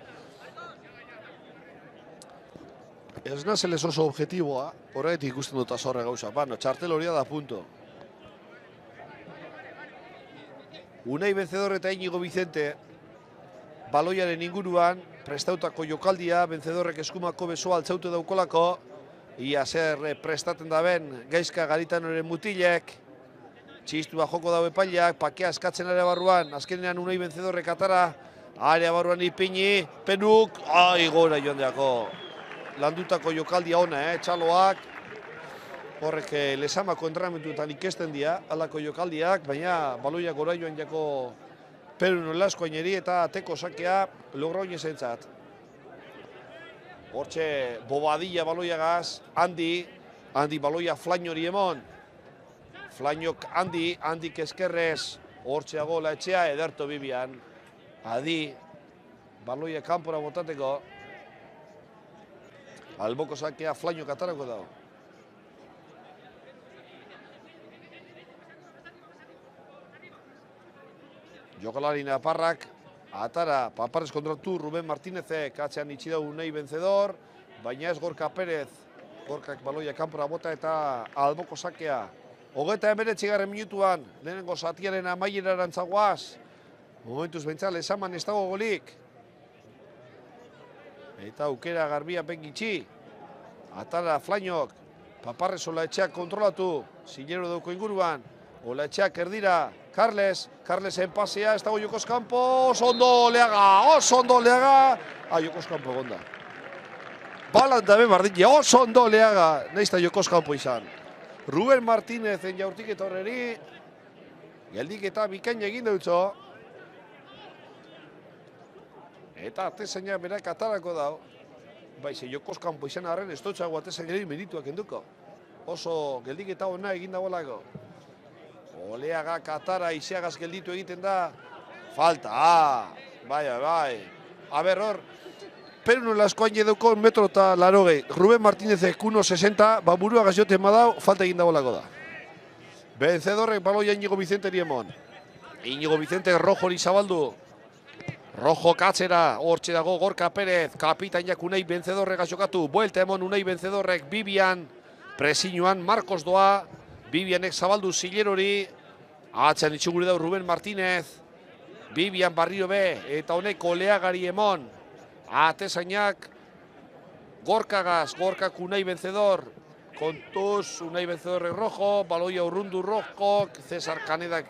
Speaker 1: Ez nazelez oso objetiboa, horregatik ikusten dut azorre gauza, bueno, txartel hori da punto. Unai vencedor eta Íñigo Vicente, baloiaren inguruan, prestautako jokaldia, vencedorrek eskumako besoa altzautu daukolako, ia zer prestaten da ben, gaizka Garitanoren mutilek, txistua joko daue epaileak, pakea eskatzen area barruan, azkenean Unai vencedorrek atara, area barruan ipini, penuk, gora joan deako. Landutako jokaldia ona, txaloak, horrek lesamako entrenamentuetan ikesten dira, alako jokaldiak, baina baloiak gora joan jako Peruno Laskoaineri eta teko sakea Logroñez entzat. Hortxe Bobadilla baloiagaz, Andi baloia Flañori emon, Flañok Andik eskerrez, hortxeago Ola etxea, Ederto Bibian, Adi, baloia kanpora botateko, alboko sakea Flañok atarako dago. Jokalari Naparrak, atara, Paparrez kontratu, Ruben Martinezek, atzean itxidau Unai vencedor, baina ez Gorka Perez, Gorkak baloia kanpora bota eta alboko sakea. 39. minutuan, lehenengo zatiaren amaieraren zagoaz. Momentuz bentsal, esaman ez dago golik. Eta aukera garbia pengitxi. Atara Flañok, Paparrez Ola etxeak kontrolatu. Zilero dauko inguruan. Ola etxeak erdira. Carlesen pasea, ez dago Jokoz kanpo. Oso ondo Leaga. Jokoz kanpo egonda. Balan dabe bardilla, oso ondo Leaga. Neizta Jokoz kanpo izan. Ruben Martinezen jaurtik eta horreri, geldik eta bikain egin dutzo. Eta atezaina berak atarako dau. Baize, Jokoz kanpo izan arren, ez dutxago atezainari merituak enduko. Oso geldik eta ona egin dagoelako. Oleagak atara izeagaz gelditu egiten da. Falta, bai. Aber hor, Peruno Laskoaine dauko 1,80 m. Ruben Martinezek 1,60 m, burua gazioten badau, falta egin dagoelako da. Vencedorrek baloia Íñigo Vicenteri emon. Íñigo Vicente Rojori zabaldu. Rojo katzera, hortxe dago Gorka Perez, kapitainak Unai Vencedorrek jokatu. Buelta emon Unai Vencedorrek, Bibian, presiñoan Marcos doa. Bibianek zabaldu Zilerori. Atzean itxugure dau Ruben Martinez. Bibian barrio be, eta honek Oleagari emon. Atezainak Gorkagaz, Gorkak Unai Vencedor, kontuz, Unai Vencedorrek rojo, baloia urrundu rojo, Cesar Canedak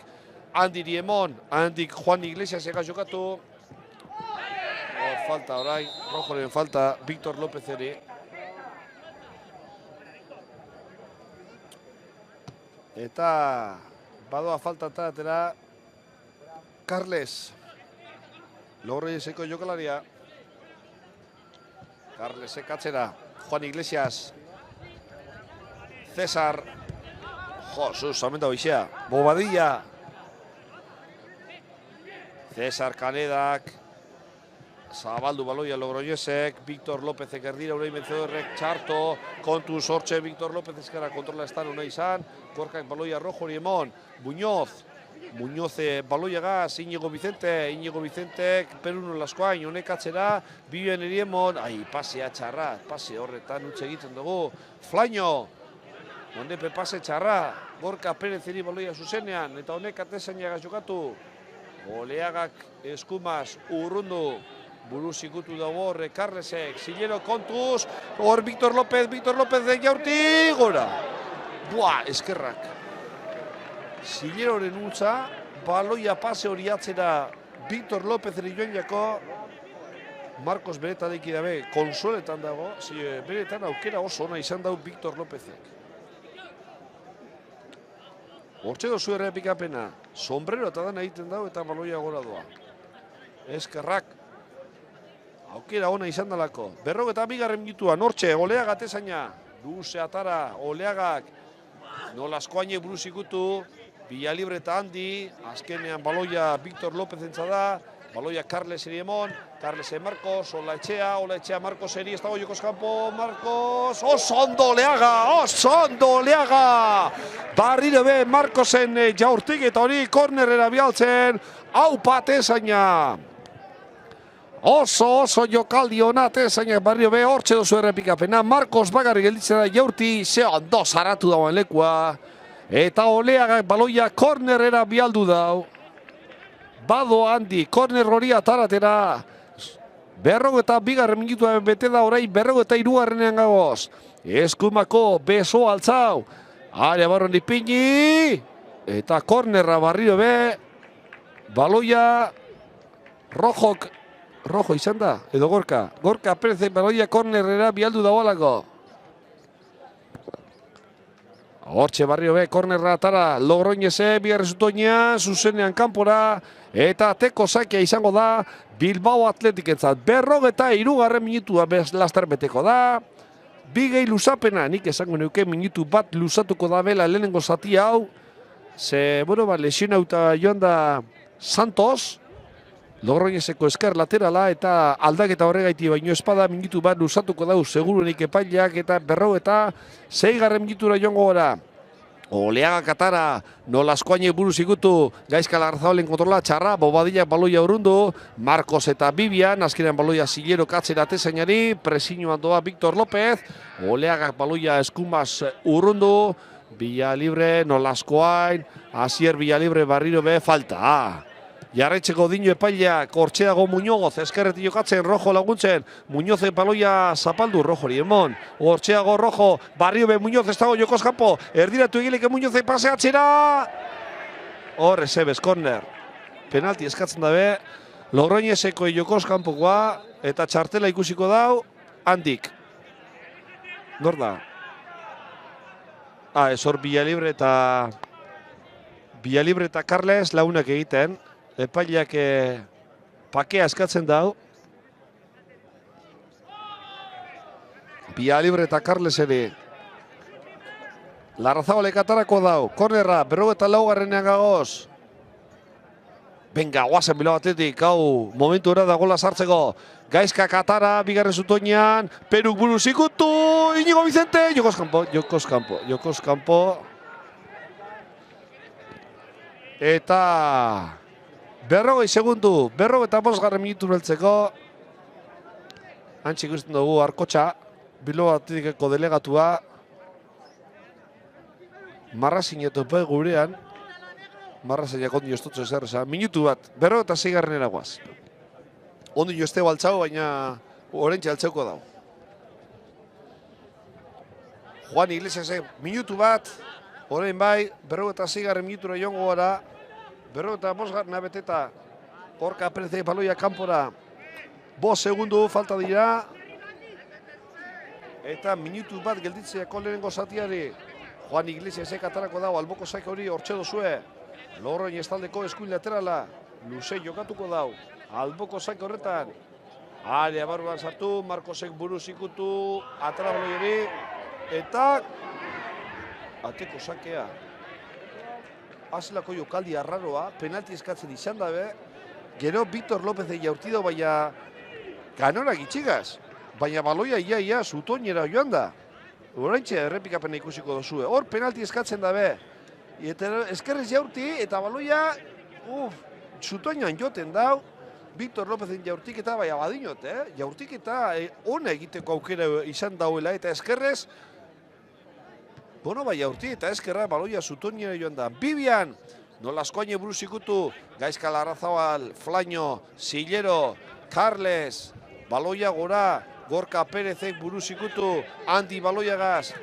Speaker 1: handiri emon, handik Juan Iglesias ega jokatu. Falta orain, rojoren falta, Víctor López ere. Eta badoa falta atera Carles. Logroñeseko jokalaria. Carlesek atzera, Juan Iglesias. Cesar. Josus, aumenta hoizea. Bobadilla. Cesar Canedak. Zabaldu baloia Logroñesek. Víctor Lópezek erdira, Unai Vencedorrek txarto. Kontuz hortxe Víctor López ezkara kontrola estan Unai izan. Gorkak baloia rojo hori emon. Muñoz baloia gaz, Iñigo Vicentek, Peruno Laskoain, honek atzera, Bibian eriemon, pasea txarra, pase horretan utxe egiten dugu. Flaino, ondepe pase txarra, Gorka Perez eri baloia zuzenean, eta honek atezainagaz jokatu. Oleagak eskumaz urrundu, buruz ikutu dago horre Carlesek, Zilero kontuz, hor Víctor López de jaurti, gora. Buah, eskerrak. Zileroren utza, baloia pase hori atzera Víctor López eri joan jako, Marcos beretan daiki dabe, konsoletan dago, beretan aukera oso ona izan dau Víctor Lópezek. Hortxe dozu errepikapena, sombrero eta dana egiten dau eta baloia gora doa. Eskerrak, aukera ona izan dalako. 42. minutuan, hortxe, Oleaga atezaina, luze atara, Oleagak, Nolaskoaine buruz ikutu, Villalibre eta handi, azkenean baloia Víctor López entzada, baloia Carles eri emon, Carles Marcos, Olaetxea Marcos eri, ez dago jokos kanpo, Marcos, oso ondo Oleaga! Barriro be Marcosen jaurtik eta hori kornerera bialtzen, hau patezaina! Oso jokaldi hona atezaina barrio be, hortxe dozu errepikapena, Marcos bagarri gelditzen da jaurti, ze ondo zaratu dagoen lekua. Eta Oleagak baloia kornerera bialdu dau. Bado handi, korner hori ataratera. 42. minutua bete da orain 43. gagoz. Eskumako beso altzau. Aria barron dipini. Eta kornerra barrio be. Baloia rojo izan da, edo Gorka. Gorka Perez baloia kornerera bialdu dagoelako. Hortxe barrio be, kornerra atara, Logroñese, bigarrezutoina, zuzenean kanpora, eta teko sakia izango da, Bilbao Atletik entzat. 43. minutua laster beteko da, bigei luzapena, nik esango neuke minutu bat luzatuko da bela lehenengo zati hau, ze, lesionauta joan da Santos, Logroñeseko esker laterala eta aldaketa horregaiti baino espada minutu bat luzatuko dau seguruenik epaileak eta 46. minutura joango gara. Oleaga katara, Nolaskoaine buruz ikutu, Gaizka Larrazábalen kontrola txarra, Bobadillak baloia urrundu, Marcos eta Bibian, azkenean baloia Zilero katzera atezainari, presiñoan doa Víctor López, Oleagak baloia eskumaz urrundu, Villalibre, Nolaskoain, Asier Villalibre barriro be, falta. Jarraitzeko dino epaileak, hortxe dago Muñoz, eskerretik jokatzen, rojo laguntzen, Muñoz baloia zapaldu, rojo hori emon, hortxe dago rojo, barrio be Muñoz ez dago jokos kanpo, erdiratu egilik Muñoz paseatzera, hor ezebez, korner, penalti eskatzen dabe, Logroñeseko jokos kanpokoa, eta txartela ikusiko dau, handik, nor da? Ez hor Villalibre eta Carles launak egiten, epaileak pakea eskatzen dau. Villalibre eta Carles ere. Larrazábalek atarako dau. Kornerra, 44. gagoz. Benga, guazen Bilbao Athletic, hau momentu era da gola sartzeko. Gaizka katara, bigarren zutoinean, Peruk buruz ikutu, Iñigo Vicente, jokos kanpo. Eta 40 segundu, 45. minutu beltzeko. Antxe ikusten dugu Arkotxa, Bilbao Athleticeko delegatua. Marrazin eto epai gurean. Marrazainak ondi jostutzu ezer esan. Minutu bat, 46. eragoaz. Ondi josteo altzau, baina orentxe altzeuko dago. Juan Iglesiasek minutu bat, orain bai, 46. minutura joango gara, 45. beteta, Gorka Perezek baloia kanpora, 5 segundu falta dira, eta minutu bat gelditzeako lehenengo zatiari, Juan Iglesiasek atarako dago, alboko saik hori hortxe dozue, Logroño estaldeko eskuin laterala, luze jokatuko dau, alboko saik horretan, area barruan sartu, Marcosek buruz ikutu, atara baloiari, eta ateko sakea. Azlako jokaldi arraroa, penalti eskatzen izan dabe, gero Víctor López jaurti dau, baina ganorak itxigaz, baina baloia ia zutoinera joan da. Oraintxe errepikapena ikusiko dozue. Hor penalti eskatzen dabe, eta eskerrez jaurti, eta baloia zutoinan joten dau, Víctor Lópezen jaurtiketa, baina badinot, jaurtiketa ona egiteko aukera izan dauela, eta eskerrez, bueno, bai jaurti, eta eskerra baloia zutoinera joan da. Bibian, Nolaskoaine buruz ikutu, Gaizka Larrazabal, Flaño, Sillero, Carles, baloia gora, Gorka Perezek buruz ikutu, Andi baloiagaz,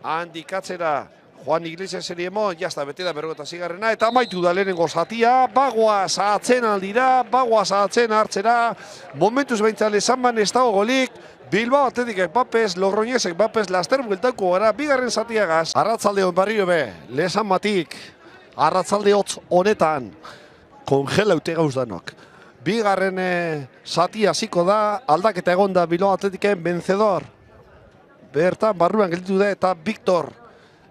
Speaker 1: Andi katzera, Juan Iglesias eriemon, jazta bete da 46. eta amaitu da lehenengo zatia, bagoaz atzen aldira, bagoaz atzen hartzera, momentuz behintzale zanban ez dago golik, Bilbao Atletikek bapez, Logroñesek bapez, laster bueltako gara, bigarren zatiagaz. Arratzalde hon barrio be, lezan matik, arratzalde hotz honetan, kongelaute gauzdanok. Bigarren zatia hasiko da, aldaketa egon da Bilbao Atletiken vencedor. Bertan barruan gelditu da eta Victor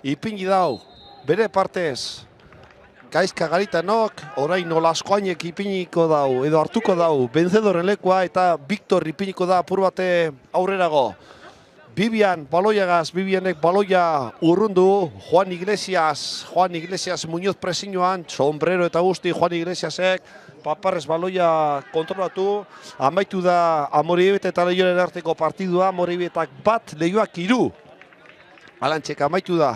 Speaker 1: ipini dau, bere partez, Gaizka Garitanok, orain Nolaskoainek ipiniko dau, edo hartuko dau, benzedoren lekua eta Victor ipiniko da apur bate aurrerago. Bibian, baloiagaz, Bibianek baloia urrundu, Juan Iglesias Muñoz presiñoan, sombrero eta guzti, Juan Iglesiasek, paparrez baloia kontrolatu, amaitu da Amorebieta eta Leioaren arteko partidua, Amorebietak 1, Leioak 3. Alantxek amaitu da.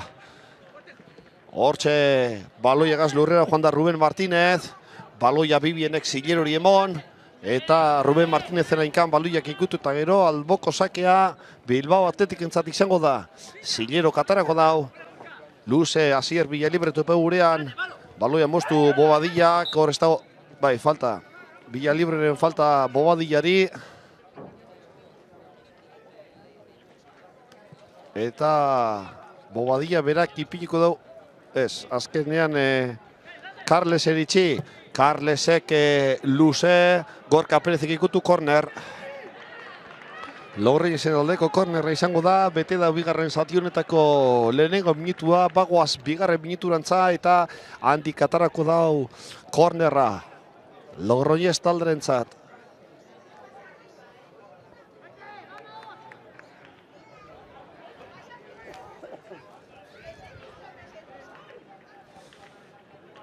Speaker 1: Hortxe, baloiagaz lurrera joan da Ruben Martínez, baloia Bibienek Sillerori emon, eta Ruben Martínezen ainkan baloiak ikutu eta gero alboko sakea Bilbao Atletikentzat izango da. Sillero katarako dau, luze Asier Villalibre tope gurean, baloia moztu Bobadillak, hor ez dago, bai, falta, Villalibreren falta Bobadillari, eta Bobadilla berak ipiniko dau, ez, azkenean Carles eritxi, Carlesek luze, Gorka Perezek ikutu korner. Logroñesen aldeko kornerra izango da, bete da bigarren zati honetako lehenengo minutua, bagoaz bigarren minuturantza eta handik atarako dau kornerra. Logroñez talderentzat.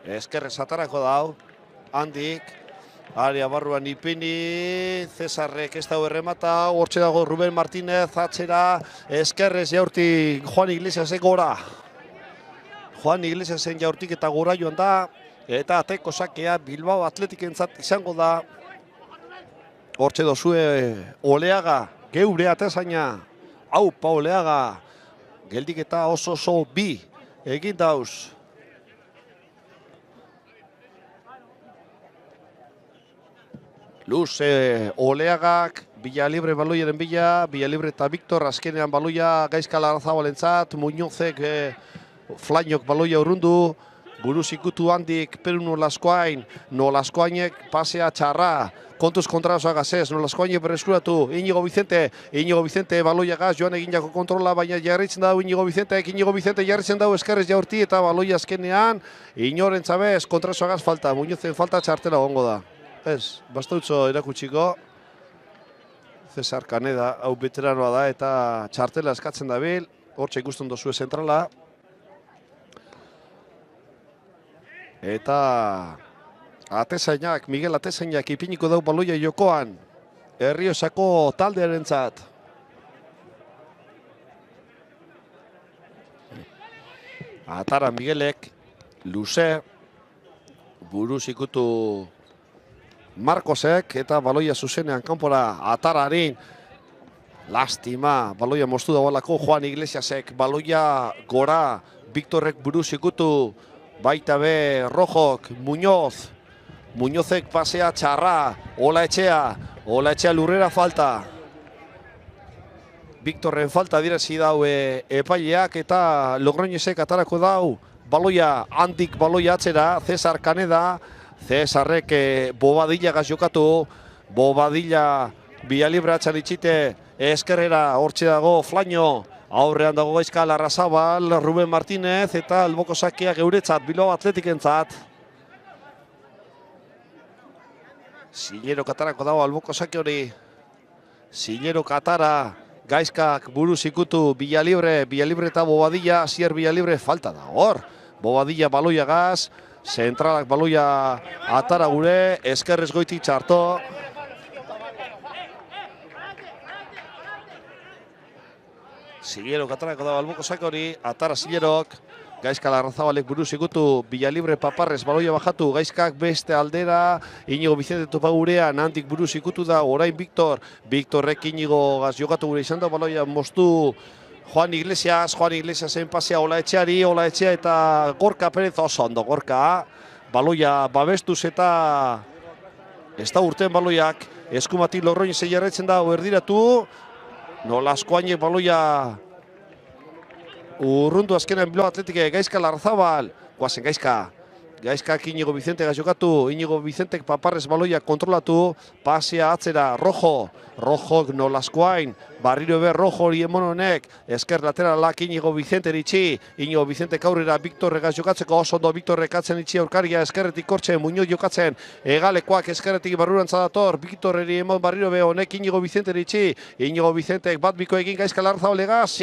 Speaker 1: Eskerrez atarako dau, handik, area barruan ipini, Cesarrek ez dago erremata, hortxe dago Ruben Martínez, atzera, eskerrez jaurti Juan Iglesiasek gora. Juan Iglesiasen jaurtik eta gora joan da, eta ateko sakea Bilbao Atletikentzat izango da. Hortxe dozue Oleaga, geure atezaina, aupa Oleaga, geldik eta oso bi egin dauz. Luze Oleagak, Villalibre baloiaren Villalibre eta Victor azkenean baloia Gaizka Larrazabalentzat, Muñozek Flañok baloia urrundu, buruz ikutu handik Peru Nolaskoainek pasea txarra, kontuz kontrazoagaz ez, Nolaskoainek berreskuratu, Iñigo Vicente baloiagaz, joan egin jako kontrola, baina jarritzen dau Iñigo Vicente jarritzen dau eskerrez jaurti eta baloia azkenean, inoren zabez, kontrazoagaz falta, Muñozen falta txartela gongo da. Ez, bastautzo erakutsiko, Cesar Kaneda, hau veteranoa da eta txartela eskatzen dabil, hortxe ikusten dozue zentrala. Eta Atezainak, Miguel Atezainak ipiniko dau baloia jokoan, Erriosako taldearentzat. Atara Miguelek, luze, buruz ikutu Marcosek eta baloia zuzenean kanpora Atararin Lastima, baloia moztu dagoelako Juan Iglesiasek, baloia gora, Victorrek buruz ikutu, baita be Rojok, Muñozek pasea txarra, Olaetxea lurrera falta. Victorren falta direzi dau epaileak eta Logroñesek atarako dau, baloia handik baloia atzera, Cesar Kaneda, Cesarrek Bobadilla jokatu, Bobadilla Villalibre atxan itxite, eskerrera hortxe dago Flaño, aurrean dago Gaizka Larrazabal, Ruben Martínez eta alboko sakeak euretzat, Bilbao Atletikentzat. Zilero katarako dago alboko sake hori, Zilero katara, Gaizkak buruz ikutu Villalibre eta Bobadilla, Asier Villalibre falta da hor. Bobadilla baloia gaz, zentralak baloia atara gure, eskerrez goiti txarto. Zilero katarako dago alboko sake hori, atara Zilerok. Gaizka Larrazabalek buruz ikutu, Villalibre Paparrez baloia bajatu, Gaizkak beste aldera, Inigo Vicente topagurean, handik buruz ikutu da, orain Victorrek Inigo gaz jokatu gure izan da, baloia moztu Juan Iglesiasen pasea Olaetxea eta Gorka Perez oso ondo, Gorka, baloia babestuz eta ez da urten baloiak, eskumatik Logroñesek jarraitzen da, erdiratu, Nolaskoainek baloia urrundu azkenan Bilbao Atletike, Gaizka Larrazabal, guazen Gaizkak Inigo Vicente jokatu, Inigo Vicentek Paparrez baloia kontrolatu, pasea atzera, Rojok Nolaskoain, barriro ebe Rojo hori emon honek, esker lateralak Inigo Vicente eritxi, Inigo Vicente aurrera Victorrek jokatzeko, oso ondo Victorrek atzen itxi aurkaria, eskerretik kortzen, Muñoz jokatzen, egalekoak eskerretik barrurantza dator, Victorreri emon barriro ebe honek Inigo Vicente eritxi, Inigo Vicentek bat biko egin Gaizka Larrazabalegaz,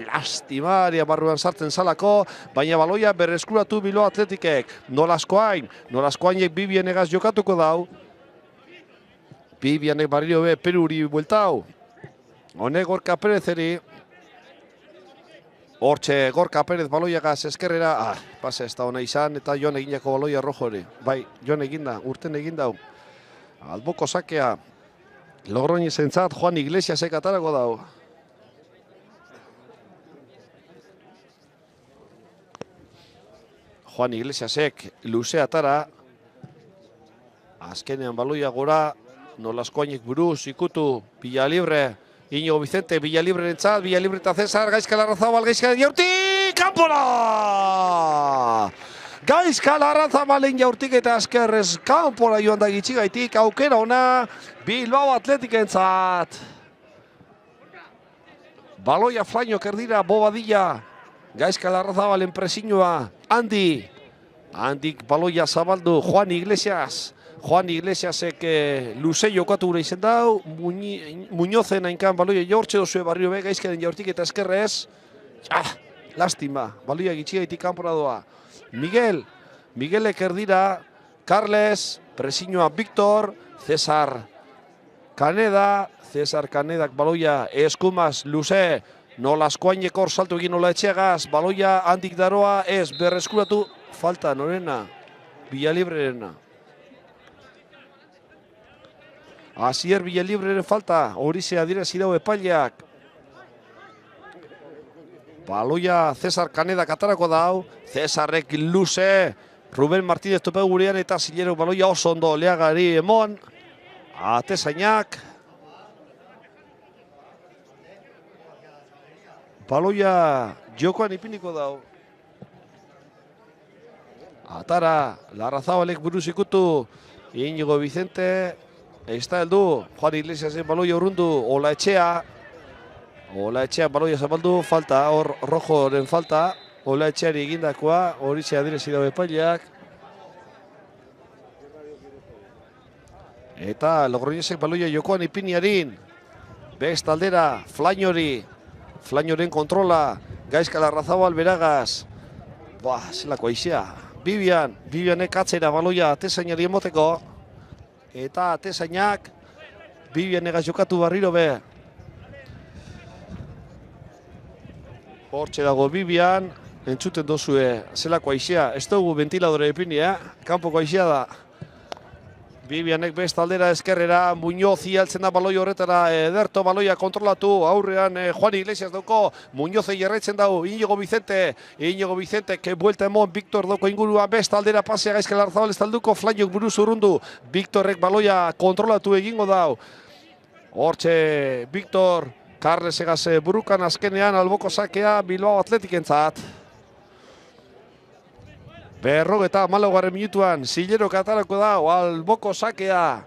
Speaker 1: lastimaria barruan sartzen salako, baina baloia berreskuratu Bilbao Atletikek, Nolaskoainek Bibianegaz jokatuko dau. Bibianek barrio be Peruri bueltau. Honek Gorka Perezeri. Hortxe Gorka Perez baloiagaz eskerrera. Pase ez da hona izan eta joan eginako baloia rojo hori. Bai, joan eginda, urten egindau. Alboko sakea. Logroñesentzat Juan Iglesiasek atarako dau. Juan Iglesiasek luze atara. Azkenean baloia gora. Nolaskoainek buruz ikutu Villalibre, Inigo Vicente, Villalibre-rentzat, Villalibre eta Cesar, Gaizka Larrazabal, Gaizka jaurtik, kanpora! Gaizka Larrazabalen jaurtik eta askerrez kanpora joan da gitxigaitik, aukera ona Bilbao Atletikentzat. Baloia Flaño kerdira, Bobadilla, Gaizka Larrazabalen presiñoa, Handik baloia zabaldu, Juan Iglesiasek luze jokatu gure izen dau, Muñozen hainkan baloia jortxe dozue barrio be, Gaizkaren jaurtik eta eskerrez. Lastima, baloia gitxigaitik kanpora doa. Miguelek erdira, Carles, presiñoa Victor, Cesar Kanedak baloia eskumaz luze, Nolaskoainek hor salto egin Olaetxeagaz, baloia handik daroa ez, berreskuratu, falta norena, Villalibrerena. Asier Villalibreren falta, hori ze adierazi dau epaileak. Baloia Cesar Kanedak atarako dau, Cesarrek luze, Ruben Martínez tope gurean eta Zilero baloia oso ondo Leagari emon. Atezainak. Baloia jokoan ipiniko dau. Atara, Larrazabalek buruz ikutu, Inigo Vicente, está heldu, Juan Iglesiasen baloia urrundu, Olaetxea baloia zabaldu, falta, hor Rojoren falta, Olaetxeari egindakoa, hori ze adirezi dago epaileak. Eta Logroñesek baloia jokoan ipiniarin, best aldera, Flañoren kontrola, Gaizka Larrazabal beragaz, zelako aizea, Bibianek atzera baloia atezainari emoteko, eta atezainak Bibianegaz jokatu barriro be. Hortxe dago Bibian, entzuten dozue zelako aizea, ez dugu ventiladore epinia, kanpoko aizea da. Bibianek best aldera eskerrera, Muñoz ialtzen da baloi horretara, Ederto baloia kontrolatu, aurrean Juan Iglesias dauko, Muñoz jarraitzen dau, Íñigo Vicente, que buelta emon, Víctor dauko inguruan best aldera pasea Gaizka Larrazabal ez talduko, Flaiok buruz urrundu, Víctorrek baloia kontrolatu egingo dau. Hortxe, Víctor, Carles egaz burukan azkenean alboko sakea Bilbao Atletikentzat. Berrogeta malaugarren minutuan, Zilero katarako da, alboko sakea.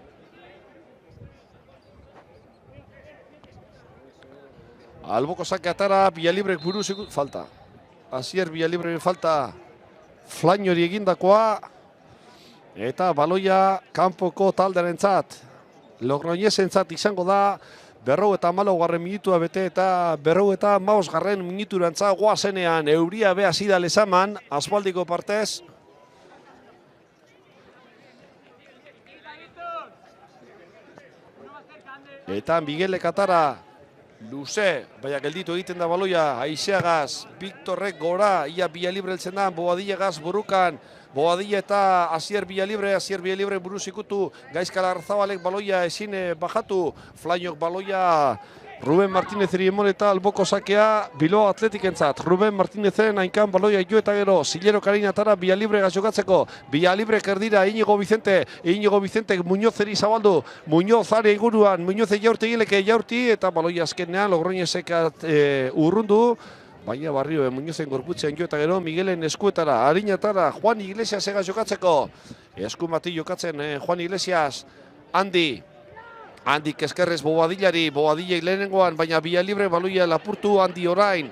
Speaker 1: Alboko sakea atara, Villalibrek buruz falta. Asier Villalibrek falta, Flainori egindakoa. Eta baloia kanpoko taldearentzat. Logroñesentzat izango da, 54. minutua bete eta 55. minuturantza goazenean euria be hasi da Lezaman, asfaldiko partez. Eta Miguelek atara, luze, baina gelditu egiten da baloia, Aizeagaz, Victorrek gora, ia Villalibre heltzen da, Boadillagaz burukan, Boadilla eta Asier Villalibre buruz ikutu, Gaizka Larrazabalek baloia ezin bajatu, Flaiok baloia Ruben Martinezeri emon eta alboko sakea Bilbao Atletikentzat. Ruben Martinezen hainkan baloia jo eta gero, Zilero Karinatara Villalibre jokatzeko, Villalibre kerdira Íñigo Vicente Muñozeri zabaldu, Muñoz are inguruan, Muñoz jaurti eta baloia azkenean Logroñesek urrundu. Baina barrio Muñozen gorputzean jo eta gero Miguelen eskuetara, harinatara Juan Iglesias ega jokatzeko. Eskumati jokatzen Juan Iglesias, Andi eskerrez Boadillari, Boadillei lehenengoan, baina Villalibre baloia lapurtu, Andi orain.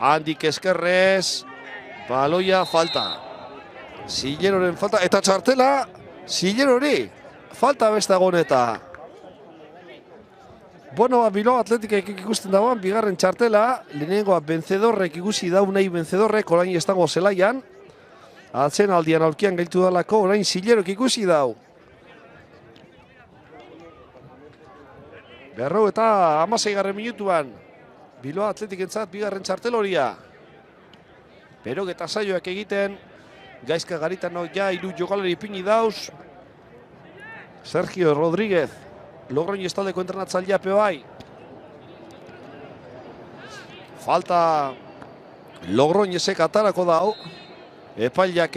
Speaker 1: Andi eskerrez, baloia falta. Zileroren falta, eta txartela, Zilerori, falta bestagon eta. Bueno, Bilbao Atletikek ikusten dagoan, bigarren txartela, lehenengoa benzedorrek ikusi dau nahi benzedorrek, orain ez dago zelaian. Atzen aldian aurkian gaitu dalako, orain Zilerok ikusi dau. Berro eta 16. minutuan, Bilbao Atletikentzat bigarren txartel horia. Berok eta saioak egiten, Gaizka Garitanok ja 3 jokalari ipini dauz. Sergio Rodríguez, Logroñez taldeko entrenatzailea bai. Falta Logroñezek atarako dau. Epailak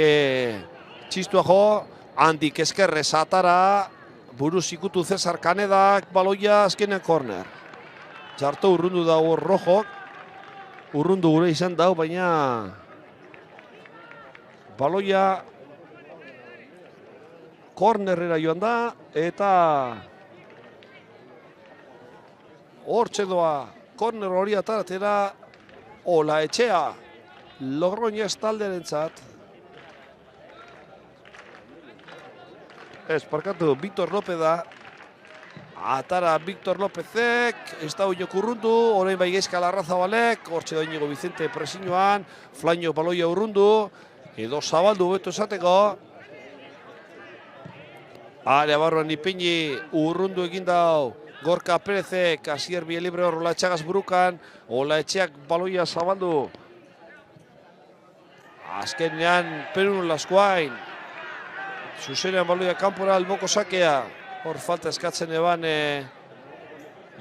Speaker 1: txistua jo, Handik eskerrez atara. Buruz ikutu Cesar Kanedak, baloia azkenean korner. Txarto urrundu dago rojok. Urrundu gure izan dau, baina baloia kornerrera joan da, eta hortxe doa korner hori ataratera Olaetxea, Logroñez taldearentzat. Ez, parkatu, Víctor López da. Atara Víctor Lópezek, ez da uinok urrundu, orain bai Gaizka Larrazabalek, hortxe da Íñigo Vicente presiñoan, Flaino baloia urrundu, edo zabaldu beto esateko. Area barruan Ipini urrundu egin dau, Gorka Perezek, Asier Villalibre hor Olaetxagaz burukan, Olaetxeak baloia zabaldu. Azkenean Perun Laskoain. Zuzenean baloia kanpora alboko sakea. Hor falta eskatzen eban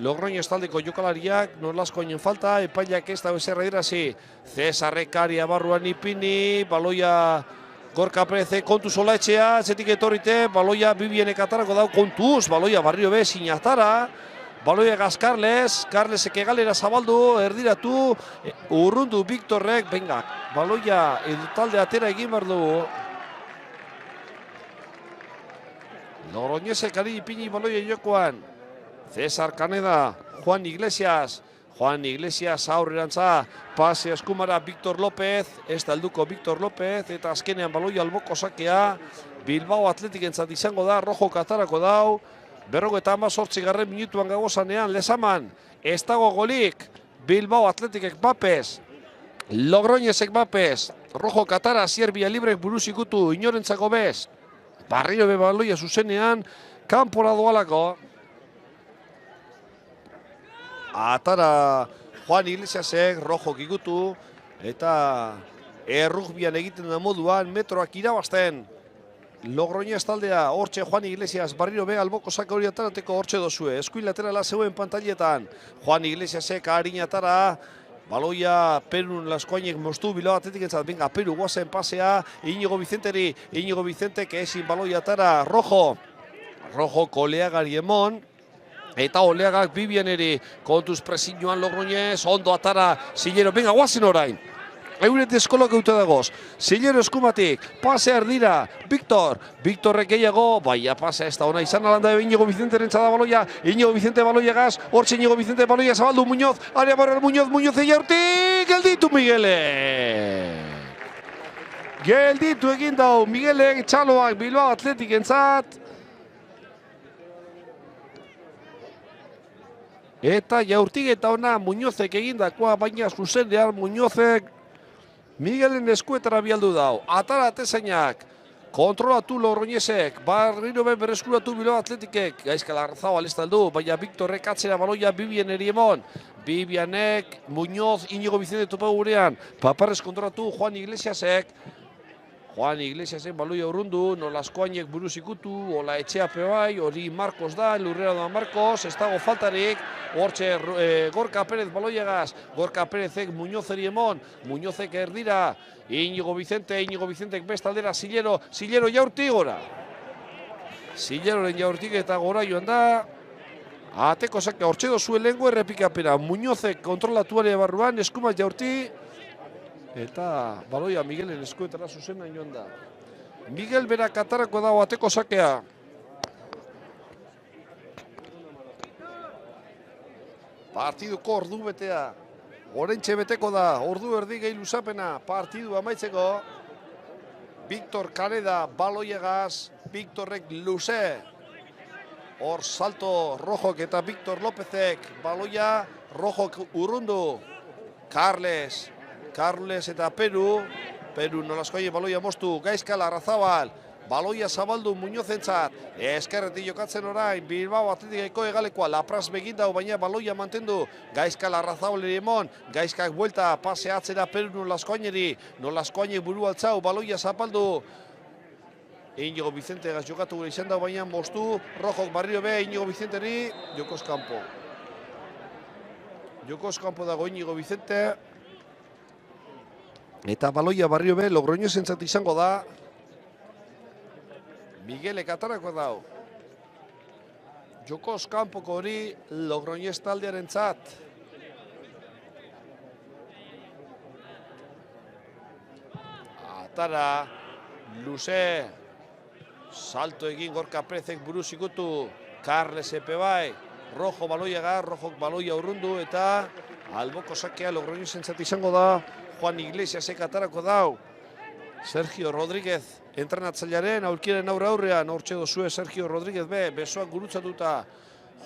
Speaker 1: Logroñez taldeko jokalariak, Nolaskoinen falta, epailak ez da bezerra dirazi. Cesarrek aria barruan Ipini, baloia Gorka Perez kontuz Olaetxea, zetik etorrite, baloia Bibienek atarako dau kontuz, baloia barrio be sinatara. Baloia gaz Carlesek egalera zabaldu, erdiratu, urrundu Victorrek, venga, baloia edu talde atera egin behar dugu. Logroñezek ari Ipini baloia jokoan. Cesar Kaneda, Juan Iglesias aurrerantza, pase eskumara Víctor López, ez da helduko Víctor López, eta azkenean baloia alboko sakea, Bilbao Atletikentzat izango da, rojo katarako dau, 58. minutuan gagozanean, Lezaman, ez dago golik, Bilbao Atletikek bapez, Logroñezek bapez, rojo katara, Asier Villalibrek buruz ikutu, inorentzako bez, barrio be baloia zuzenean, kanpora doalako. Atara Juan Iglesiasek, rojok ikutu, eta errugbian egiten da moduan, metroak irabazten. Logroñez taldea, hortxe Juan Iglesias, barriro be alboko saka hori atarateko hortxe dozue. Eskuin laterala zeuen pantailetan. Juan Iglesiasek harinatara, baloia Perun Laskoainek moztu Bilbao Athletic entzat. Venga, Peru guazen pasea, Iñigo Vicenteri, Iñigo Vicentek esin baloia atara, Rojo. Rojo koleagari emon. Eta Oleagak Bibianeri kontuz presioan Logroñez, ondo atara, Zillero, venga, guazen orain. Euret eskolok eute dagoz. Zillero eskumatik, pase erdira, Victorrek gehiago, baina pase ez da ona izan alanda Iñigo Vicenteren txada baloia, Iñigo Vicente baloia gaz, hortxe Iñigo Vicente baloia zabaldu Muñoz, área barrer Muñoz egiartik, gelditu Miguele. Gelditu egin dau Miguelek, txaloak Bilbao Athletic entzat. Eta Jaurtik eta ona Muñozek egindakoa, baina zuzenean Muñozek Miguelen eskuetara bialdu dau. Atara atezainak, kontrolatu Logroñezek, barriro ben berreskuratu Bilbao Athleticek. Gaizka Larrazabal ez taldu, baina Victorrek atzera baloia Bibianeri emon. Bibianek, Muñoz, Iñigo Vicente topa gurean. Paparrez kontrolatu Juan Iglesiasek. Juan Iglesiasen baloia urrundu, Nolaskoainek buruz ikutu, Ola Etxea pebai, hori Marcos da, lurrera doa Marcos, ez dago faltarik, hortxe Gorka Pérez baloiagaz, Gorka Pérezek Muñozeri emon, Muñozek erdira, Iñigo Vicentek bestaldera, Zillero Jaurtik gora. Zilleroren Jaurtik eta gora joan da, ateko saka hortxe dozue lengo errepikapera, Muñozek kontrolatuare barruan, eskumaz Jaurti, eta baloia Miguelen eskuetara zuzena joan da. Miguel berak atarako dago ateko sakea. Partiduko ordu betea. Orentxe beteko da, ordu erdi gehi luzapena. Partidu amaitzeko. Victor Caneda baloiagaz, Victorrek luze. Hor salto Rojok eta Victor Lópezek baloia, Rojok urrundu. Carles eta Peru Nolaskoaie baloia moztu, Gaizka Larrazabal, baloia zabaldu Muñozentzat, eskerretik jokatzen orain, Bilbao Athleticeko egalekoa, Lapraz begindau, baina baloia mantendu, Gaizka Larrazabal emon, Gaizkak buelta, pase atzera Peru Nolaskoaine buru altzau, baloia zapaldu, Iñigo Vicente gaz jokatu gure izan da, baina moztu, Rojok barrio be, Iñigo Vicenteri, Jokoz kanpo dago Iñigo Vicente, eta baloia barrio be, Logroñez entzat izango da. Miguelek atarako dau. Jokoz kanpoko hori Logroñez taldearen txat. Atara, luze, salto egin Gorka Perezek buruz ikutu, Carles epe bai, Rojo baloia gar, Rojok baloia urrundu eta alboko sakea Logroñez entzat izango da. Juan Iglesiasek atarako dau. Sergio Rodríguez entrenatzailearen aurkiren aurrean, hortxe dozue Sergio Rodríguez besoak gurutzatuta.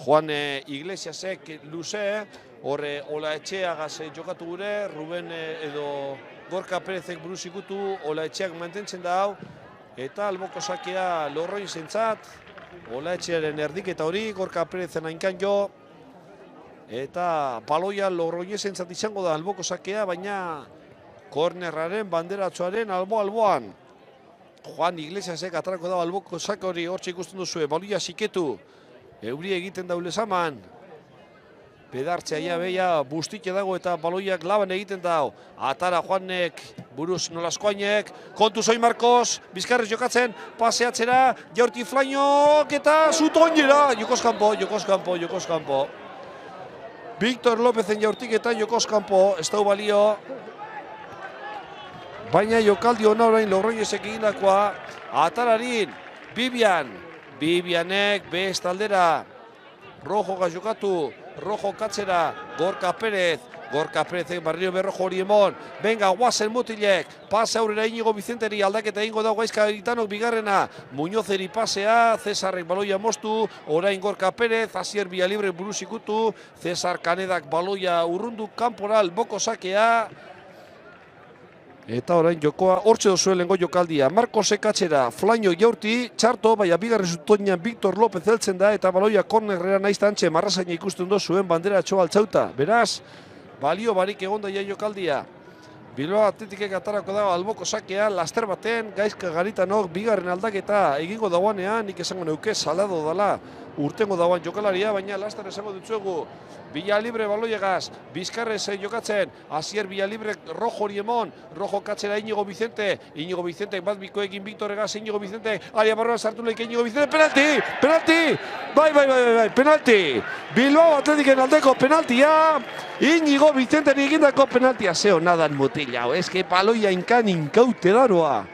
Speaker 1: Juan Iglesiasek luze, horre Ola Etxeagaz jokatu gure, Ruben edo Gorka Perezek buruz ikutu, Ola Etxeak mantentzen da hau, eta alboko sakea Logroñez entzat, Ola Etxearen erdiketa hori, Gorka Perezen hainkan jo, eta baloia Logroñez entzat izango da alboko sakea, baina kornerraren banderatxoaren alboan. Juan Iglesiasek atarako da alboko saka hori, hortxe ikusten duzue, baloia siketu, euri egiten daule zaman. Pedartzea ia beia bustike dago eta baloiak laban egiten dau. Atara Juanek, buruz Nolaskoainek, kontu zoi Marcos, Bizkarrez jokatzen, paseatzera, Jaurti Flainok eta zutonjera, Jokoz kanpo. Victor Lópezen Jaurtik eta Jokoz kanpo, ez dau balio. Baina jokaldi hona orain Logroñezek egindakoa, atararin, Bibianek bestaldera, Rojo jokatu, Rojo katzera, Gorka Perezek barrio berrojo hori emon, venga, guazen mutilek, pase aurrera Iñigo Vicenteri, aldaketa egingo dago Gaizka Gitanok bigarrena, Muñozeri pasea, Cesarrek baloia moztu, orain Gorka Perez, Asier Villalibre buruz ikutu, Cesar Canedak baloia urrundu, kanporal, boko sakea, eta orain jokoa, hortxe dozue lehengo jokaldia, Marcosek atzera, Flaino Jaurti, txarto, baina bigarren zutoinan Victor López heltzen da, eta baloia kornerrera naizta antxe marrazaina ikusten dozuen bandera txoa altzauta. Beraz, balio barik egonda ja jokaldia. Bilbao Atletikek atarako da alboko sakea, laster baten, Gaizka Garitanok bigarren aldaketa egingo dauanean, nik esango neuke salado dala urtengo dauan jokalaria, baina laster esango dutzuegu. Villalibre baloiegaz, Bizkarrez jokatzen, Asier Villalibre rojo hori emon, rojo katzera Iñigo Vicente bat biko egin Victoregaz, Iñigo Vicente, aria barroa sartu leik Iñigo Vicente, penalti, bai, penalti, Bilbao Atletiken aldeko penaltia, Iñigo Vicente egindako penaltia, zeo nadan mutila, eske baloia inkaute daroa.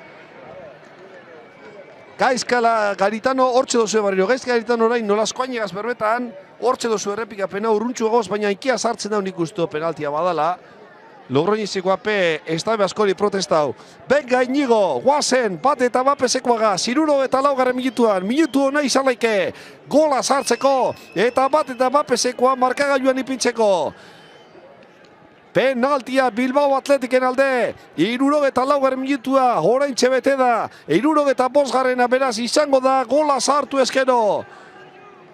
Speaker 1: Gaizka Garitano hortxe dozu barrio, Gaizka Garitano orain nolazko ainegaz berbetan, hortxe dozu errepikapena urruntxu egoz, baina ikia sartzen da unik usto penaltia badala. Logroñezeko ape, ez da askori protestau. Benga Iñigo, guazen, bat eta bapesekoaga, 64 minutu hona izan laike. Gola sartzeko, eta bat eta bapesekoa markagailuan ipintzeko. Penaltia Bilbao Atletiken alde, 64 minutua, orain txebete da, 65 beraz izango da, gola sartu eskero.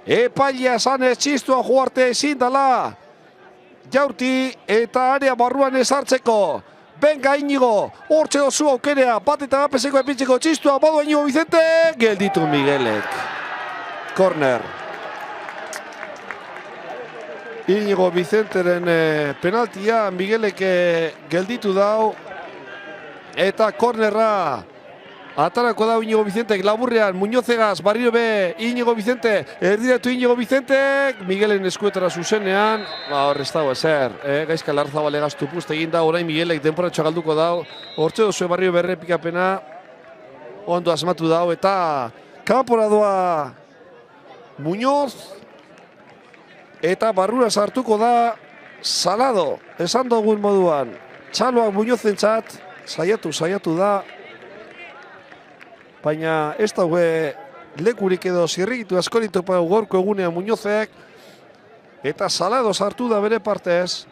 Speaker 1: Epailea esan ez txistua joarte ezin dala. Jaurti eta area barruan ezartzeko. Benga Iñigo, hortxe dozu aukerea, bat eta bapeseko epintzeko txistua, badua Iñigo Vicente, gelditu Miguelek. Corner. Iñigo Vicenteren penaltia, Miguelek gelditu dau. Eta kornerra atarako dau Iñigo Vicentek laburrean, Muñozegaz, barrio be, Iñigo Vicente, erdiretu Iñigo Vicentek, Miguelen eskuetara zuzenean, hor ez dago ezer, Gaizka Larrazabal egaztu puzte egin da, orain Miguelek denporatxo galduko dau, hortxe dozu barrio berrepikapena, ondo asmatu dau, eta kanpora doa Muñoz, eta barrura sartuko da Salado, esan dugun moduan, txaloak Muñozentzat, saiatu da, baina ez daue lekurik edo zirrikitu askoritu pau gorko egunean Muñozek, eta Salado sartu da bere partez.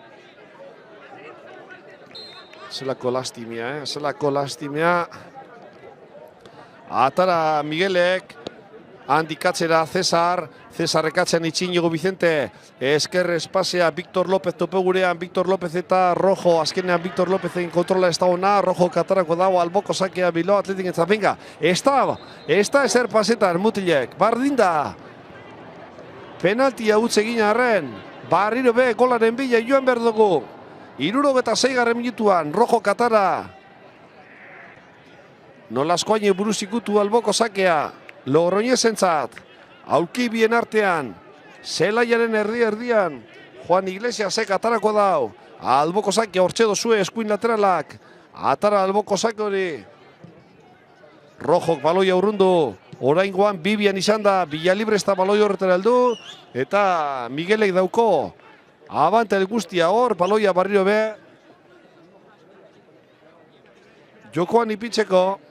Speaker 1: Zelako lastimia, Atara Miguelek, handikatzera Cesar ekatzen Iñigo Vicente, eskerrez pasea Víctor López tope gurean, Víctor López eta Rojo, azkenean Víctor Lópezen kontrola ez da ona, Rojo katarako dago alboko sakea Bilbao Athletic entzat, venga, ez da ezer pasetan mutilek, bardin da, penaltia utz egin arren, barriro be golaren bila joan behar dugu, 66 minutuan, Rojo katara, nolazko haine buruz ikutu alboko sakea, Logroñezentzat, aulki bien artean, zelaiaren erdian, Juan Iglesiasek atarako dau, alboko sake hortxe dozue eskuin lateralak, atara alboko sake hori, Rojok baloia urrundu, oraingoan Bibian izan da, Villalibre ez da baloi horretara heldu, eta Miguelek dauko, abantel guztia hor, baloia barrio be, jokoan ipintzeko,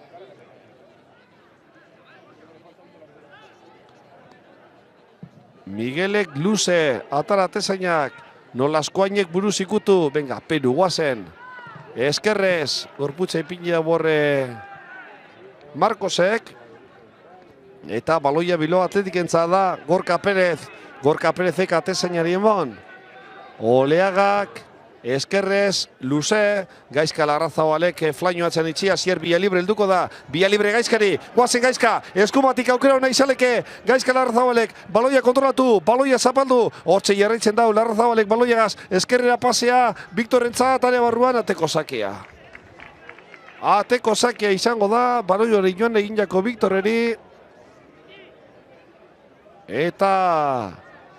Speaker 1: Miguelek luze, atara atezainak, nolazkoainek buruz ikutu, venga, Peru guazen, eskerrez, gorputza ipinea borre Marcosek, eta baloia Bilbao Athletic entza da, Gorka Perezek atezainari emon, Oleagak, eskerrez, luze, Gaizka Larrazabalek flaino atzen itxia, Asier Villalibre helduko da, Villalibre Gaizkari, guazen Gaizka, eskumatik aukera hona izaleke, Gaizka Larrazabalek, baloia kontrolatu, baloia zapaldu, hortxe jarraitzen dau, Larrazabalek baloiagaz, eskerrera pasea, Viktorentzat, area barruan, ateko sakea. Ateko sakea izango da, baloi hori joan egin jako Viktorreri, eta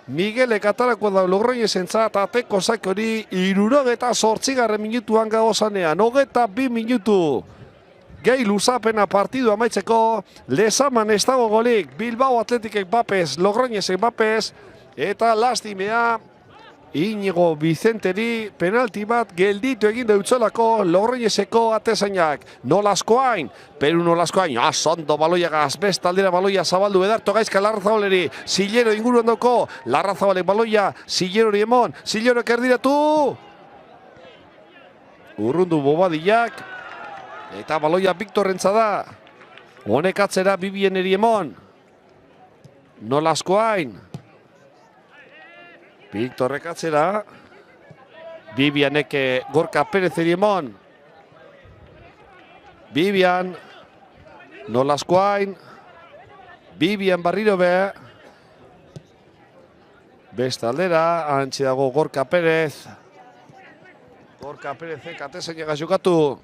Speaker 1: Miguelek atarako da Logroñezentzat ateko sake hori 68 minutuan gagozanean, 22 minutu. Gehi luzapena partidu amaitzeko, Lezaman ez dago golik, Bilbao Athleticek bapez, Logroñezek bapez, eta lastimea Iñigo Vicenteri penalti bat gelditu egin deutsolako Logroñezeko atezainak. Nolazkoain, Peru nolazkoain, asondo baloiagaz, bestaldera baloia zabaldu edarto Gaizka Larrazabaleri, Zillero inguruan dauko, Larrazabalek baloia, Zillerori emon, Zillerok erdiratu. Urrundu Bobadillak, eta baloia Viktorrentza da. Honek atzera Bibieneri emon. Nolazkoain. Viktorrek atzera, Bibianek Gorka Perezeri emon, Bibian, Nolaskoain, Bibian barriro be. Beste aldera, antxe dago Gorka Perez. Gorka Perezek atezainagaz jokatu.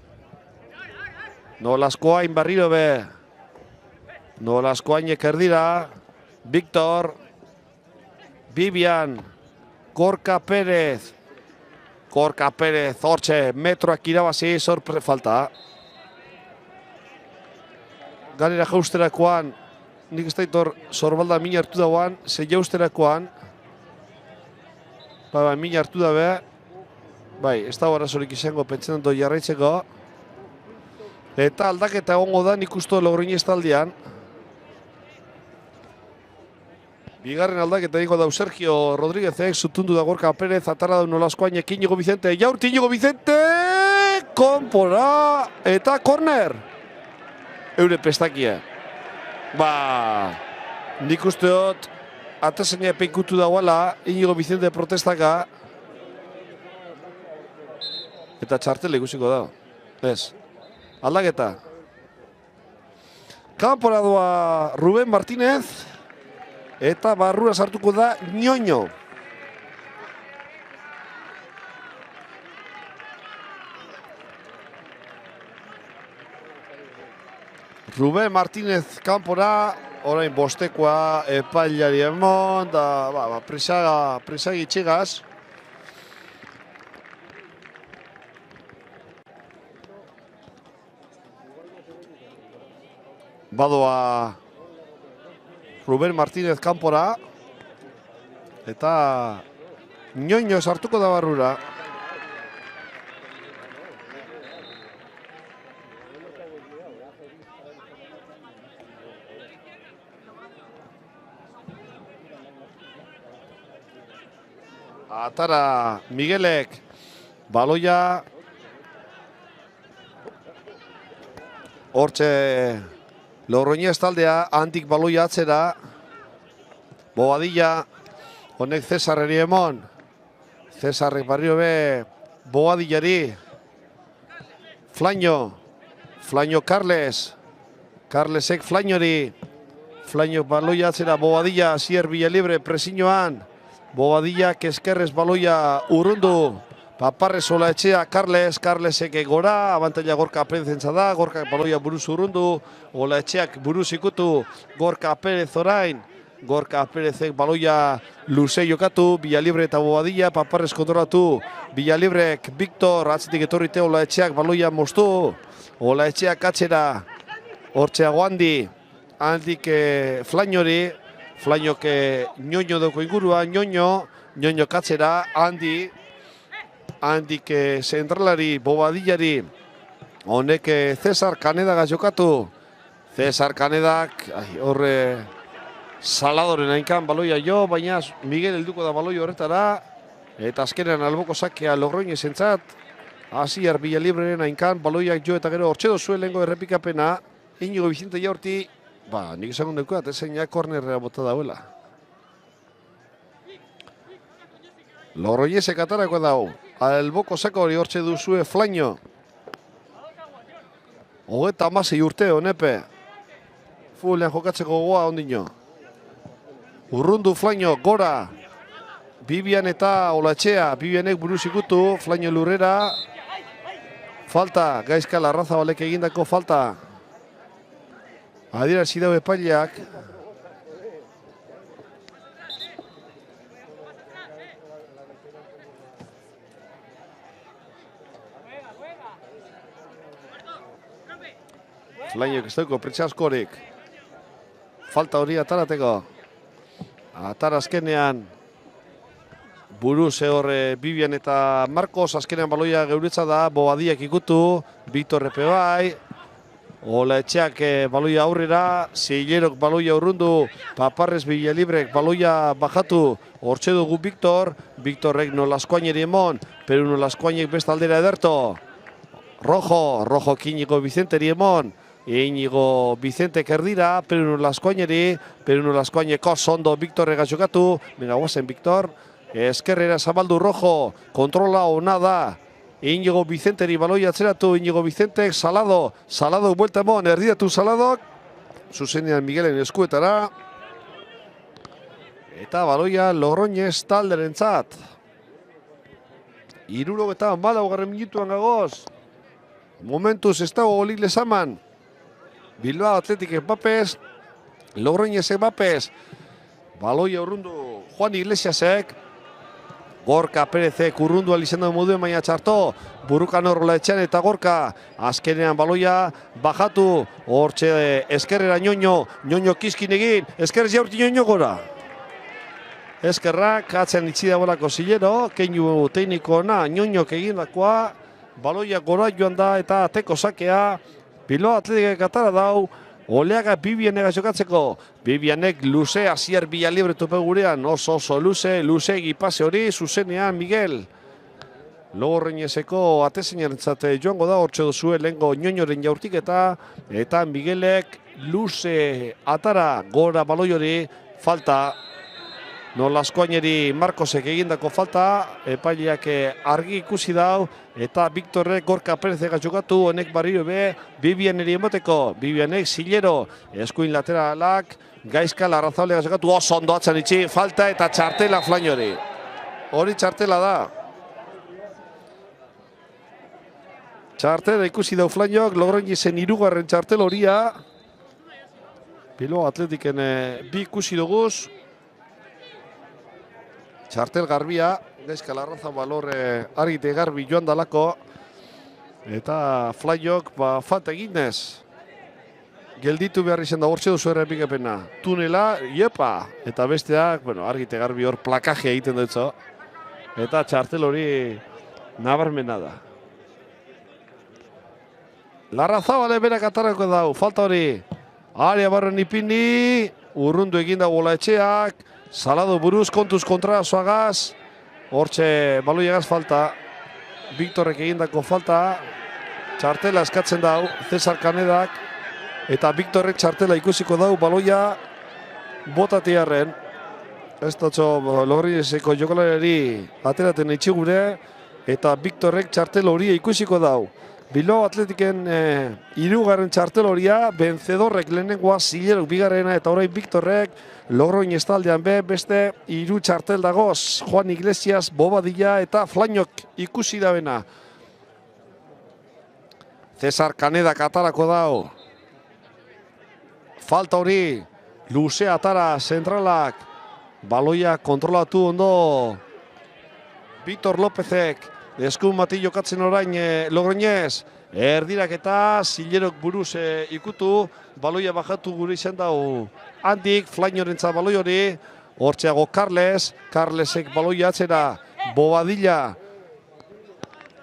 Speaker 1: Nolaskoain barriro be. Nolaskoainek erdira. Victor. Bibian. Gorka Perez. Gorka Perez, hortxe, metroak irabazi, sorpre falta. Ganera jausterakoan, nik ez daitor sorbalda mina hartu dauan, ze jausterakoan. Bai, mina hartu dabe. Bai, ez da arazorik izango pentsetan dut jarraitzeko. Eta aldaketa egongo da nik uste Logroñez taldean. Bigarren aldaketa egingo dau Sergio Rodríguezek, zutundu da Gorka Perez, atara da Nolaskoainek Iñigo Vicente, jaurti Iñigo Vicente, konpora, eta korner. Eure pestakia. Ba, nik uste dut, atezenia peikutu dauala, Iñigo Vicente protestaka. Eta txartele ikusiko da. Ez. Aldaketa. Kanpora doa Ruben Martínez. Eta barrura sartuko da Ñoño. Ruben Martínez kanpora, orain bostekoa epailari emon, da prisagi txigaz. Badoa Ruben Martínez kanpora. Eta Ñoño sartuko da barrura. Atara Miguelek. Baloia. Hortxe Logroñez taldea, handik baloia atzera. Bobadilla, honek Cesarreri emon. Cesarrek barrio be Bobadillari. Flaño Carles. Carlesek Flañori. Flaño baloia atzera, Bobadilla, Sier Villalibre, presiñoan. Bobadilla, eskerrez baloia urrundu. Paparrez Olaetxea, Carlesek gora, abantaila Gorka Perez da, Gorka baloia buruz urrundu, Olaetxeak buruz ikutu, Gorka Perez orain, Gorka Perezek baloia luze jokatu, Villalibre eta Bobadilla, Paparrez kontrolatu, Villalibrek, Victor, atzetik etorrite Olaetxeak baloia moztu, Olaetxeak atzera, hortxeago handik Flañori, Flañok Ñoño duko ingurua, Ñoño katzera, handik zentralari, Bobadillari, honek Cesar Canedaga jokatu. Cesar Canedak, horre Saladoren hainkan baloia jo, baina Miguel helduko da baloia horretara. Eta azkenean alboko sakea Logroñez entzat. Asier Villalibreren hainkan baloiak jo eta gero hortxe dozue lehenko errepikapena. Iñigo Vicente jaurti, nik esango deukat, ezeinak kornerrea bota dauela. Logroñezek atarako dau. Alboko saka hori hortxe duzue Flaño. Hogeta amasei urte honepe. Fulean jokatzeko goa ondino. Urrundu Flaño, gora. Bibian eta Olaetxea. Bibianek buruz ikutu. Flaño lurrera. Falta. Gaizka Larrazabalek egindako falta. Adierazi dau epaileak. Flañok ez dauko pretsa askorik. Falta hori atarateko. Atar azkenean. Buruz horre Bibian eta Marcos. Azkenean baloia geuretza da. Bobadiak ikutu. Victor Epebai. Olaetxeak baloia aurrera. Zeilerok baloia urrundu. Paparrez Villalibrek baloia bajatu. Hortxe dugu Victor. Victorrek Nolaskoaineri emon. Peru Nolaskoainek bestaldera ederto. Rojo Iñigo Vicenteri emon. Iñigo Vicente erdira, Peru Nolaskoaineko sondo Victorrega jokatu. Mira, guazen Victor. Eskerrera zabaldu Rojo. Kontrola ona da. Inigo Vicenteri baloia atzeratu, Inigo Vicentek, Salado buelta emon, erdiatu Saladok, zuzenean Miguelen eskuetara. Eta baloia Logroñez talderentzat. 74 minutuan gagoz. Momentuz ez dago golik lezaman. Bilbao Athletic Mbappez, Logroñez Mbappez. Baloia urrundu Juan Iglesiasek. Gorka Perezek urrundu alizendo moduen baina txarto. Burukan horrela etxean eta Gorka. Azkenean baloia bajatu. Hortxe eskerrera Ñoño kiskin egin. Eskerrez jaurti Ñoño gora. Eskerrak atzen itxida bolako zilero. Keinu tekniko ona Ñoñok egindakoa. Baloia gora joan da eta ateko sakea. Bilbao Athleticek atara dau. Oleaga Bibianek jokatzeko. Bibianek luze Asier Villalibre tope gurean. Oso luze egipase hori zuzenean Miguel. Logroñezeko atezinarentzat joango da. Hortxe duzue lehengo Ñoñoren jaurtiketa. Eta Miguelek luze atara gora baloi hori. Falta. Nolaskoaineri Marcosek egindako falta. Epaileak argi ikusi dau. Eta Victorrek Gorka Perezek jokatu, honek barrio be, Bibianeri emoteko, Bibianek zilero, eskuin lateralak, Gaizka Larrazaolega jokatu, oso ondo atzan itxi, falta eta txartela Flainori. Hori txartela da. Txartela ikusi dau Flainok, Logroñezen 3. txartel horia. Bilbao Athleticen bi ikusi duguz. Txartel garbia. Gaizka Larraza balor argite garbi joan dalako. Eta Flyok falta eginez. Gelditu behar izan da hortxe duzu errepikapena. Tunela, iepa. Eta besteak, argite garbi hor plakaje egiten dutzo. Eta txartel hori nabarmena da. Larraza bale berak atarako dau. Falta hori. Aria barren ipini. Urrundu eginda bola etxeak. Salado buruz kontuz kontra zoagaz. Hortxe baloiagaz falta. Victorrek egindako falta. Txartela eskatzen dau. Cesar Canedak. Eta Victorrek txartela ikusiko dau baloia botatiarren. Ez dutxo Logroñezeko jokalariari ateraten itxigure. Eta Victorrek txartel horia ikusiko dau. Bilbao Athleticen 3. txartel horia. Benzedorrek lehenengoa, Zilerok bigarrena eta orain Victorrek. Logroñez taldean beste 3 txartel dagoz. Juan Iglesias, Bobadilla eta Flainok ikusi da bena. Cesar Canedak atarako dau. Falta hori, luze atara zentralak. Baloia kontrolatu ondo. Víctor Lópezek, eskun bati jokatzen orain Logroñez. Erdirak eta Zilerok buruz ikutu. Baloia bajatu gure izan dau. Handik, Flainorentzat baloi hori. Hortxeago Carlesek baloia atzera. Bobadilla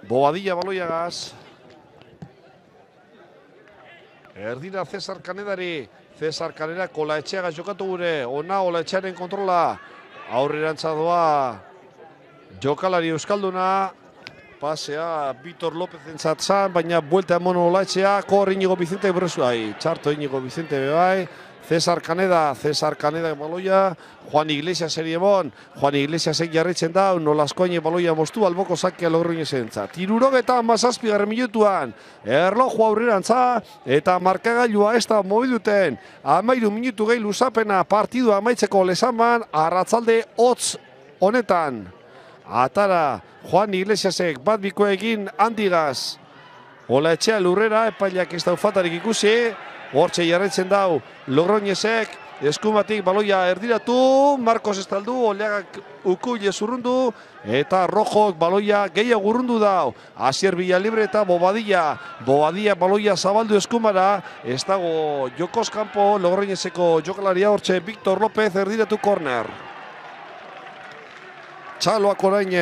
Speaker 1: baloiagaz. Erdira Cesar Canedari. Cesar Caneda Olaetxeaga jokatu gure. Ona Olaetxearen kontrola. Aurrerantza doa jokalari euskalduna. Pasea Víctor Lópezentzat zan, baina buelta emon Olaetxea. Kor Inigo Vicente berrezuai. Txarto Inigo Vicente bebai. Cesar Caneda baloia. Juan Iglesias emon. Juan Iglesiasek jarritzen da. Nolaskoaine baloia moztu alboko sakea Logroñezentzat. 77 minutuan. Erloju aurrerantza eta markagailua ez da mobiduten. 13 minutu gehi luzapena partidua amaitzeko lezaman. Arratzalde hotz honetan. Atara Juan Iglesiasek bat biko egin handigaz. Olaetxea lurrera, epaileak ez dau faltarik ikusi. Hortxe jarraitzen dau Logroñezek. Eskumatik baloia erdiratu. Marcos estaldu, Oleagak ukuile zurrundu. Eta Rojok baloia gehiago urrundu dau. Asier Villalibre eta Bobadilla. Bobadilla baloia zabaldu eskumara. Ez dago jokoz kanpo Logroñezeko jokalaria hortxe Víctor López erdiratu korner. Txaloak orain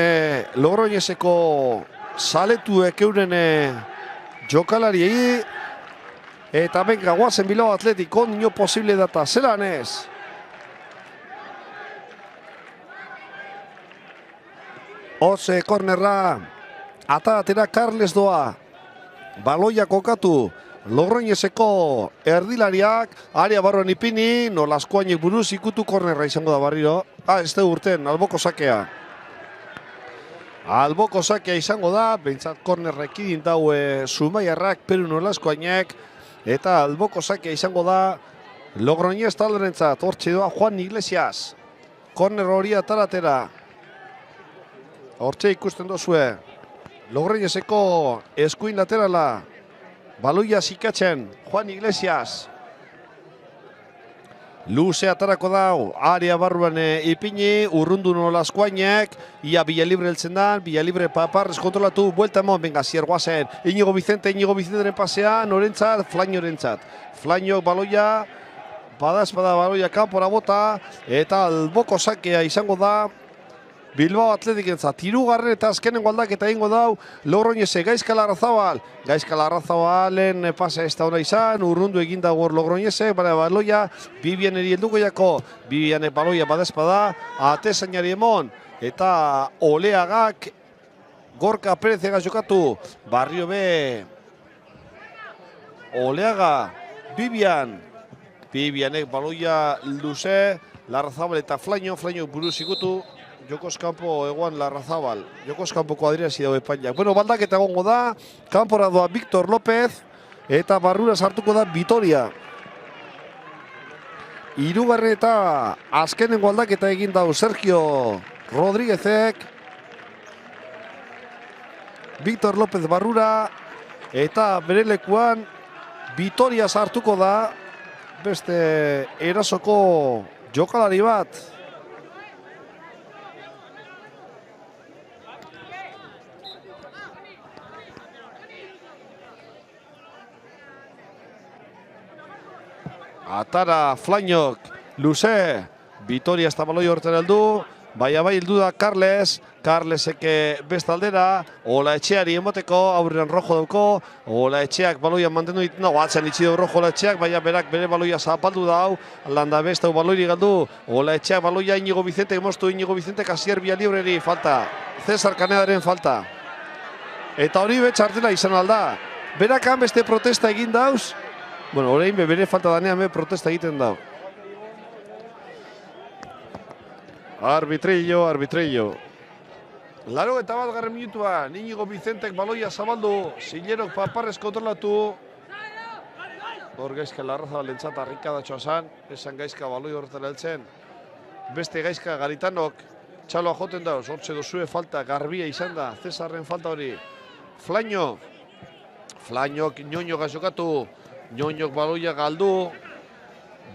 Speaker 1: Logroñezeko zaletuek euren jokalariei. Eta benga, guazen Bilbao Athletic, ondino posible data, zelan ez? Hotze kornerra, atatera Carles doa. Baloia kokatu, Logroñezeko erdilariak, aria barroan ipini, nolaskoainek buruz ikutu kornerra izango da barriro. Ez da urten, alboko sakea. Alboko sakea izango da, behintzat kornerrek idin dau Zumaiarrak, Peru Nolaskoainek, eta alboko sakea izango da Logroñez talderentzat, hortxe doa Juan Iglesias. Korner hori ataratera. Hortxe ikusten dozue. Logroñezeko eskuin laterala. Baloia zikatzen, Juan Iglesias. Luze atarako dau, area barruan ipini, urrundu Nolaskoainek, ia Villalibre heltzen da, Villalibre Paparrez kontrolatu, buelta emon, venga, ziergoazen, Inigo Vicenteren pasea, norentzat, Flañorentzat. Flaño baloia, badazpada baloia kanpora bota, eta alboko sakea izango da, Bilbao Atletikentzat, hirugarren eta azkenengo aldaketa egingo dau, Logroñeze, Gaizka Larrazabal. Gaizka Larrazabalen pasa ez da ona izan, urrundu eginda gor Logroñeze, baloia, Bibianeri helduko jako, Bibianek baloia badezpada, atezainari emon, eta Oleagak, Gorka Perezega jokatu, Barrio B, Oleaga, Bibianek baloia luze, Larrazabal eta Flaño buruz ikutu, Jokos kanpo eguan Larrazabal, Jokos kanpoko adriasi dago epainak. Bueno, baldaketa egongo da, kanpora doa Victor López, eta barrura sartuko da Vitoria. Hirugarren eta azkenengo aldaketa egin dau Sergio Rodríguezek. Victor López barrura, eta bere lekuan Vitoria sartuko da, beste erasoko jokalari bat. Atara Flañok, luze, Vitoria ez da baloi horten heldu, bai heldu da Carlesek bestaldera, Olaetxeari emoteko, aurrean rojo dauko, Olaetxeak baloian mantendu ditu, atzan itxi dau rojo Olaetxeak, baina berak bere baloia zapaldu dau, landa bestau baloiri galdu, Olaetxeak baloia Inigo Vicente, emostu Inigo Vicente, Kasier Villalibreri falta, Cesar Canedaren falta. Eta hori betxartela izan alda, berakan beste protesta egin dauz, bueno, orain bere falta danean protesta egiten dau. Arbitrillo. Laro eta bat garren minutua, Inigo Vicentek baloia zabaldu, Zilerok Paparrez kontrolatu. Hor Gaizka Larrazabal entzat harrikadatxoa zan, esan Gaizka baloi horretara heltzen. Beste Gaizka Garitanok txaloa joten dauz, hortze dozue falta, garbia izan da, Cesarren falta hori. Flañok Ñoño gazokatu, Ñoñok baloia galdu,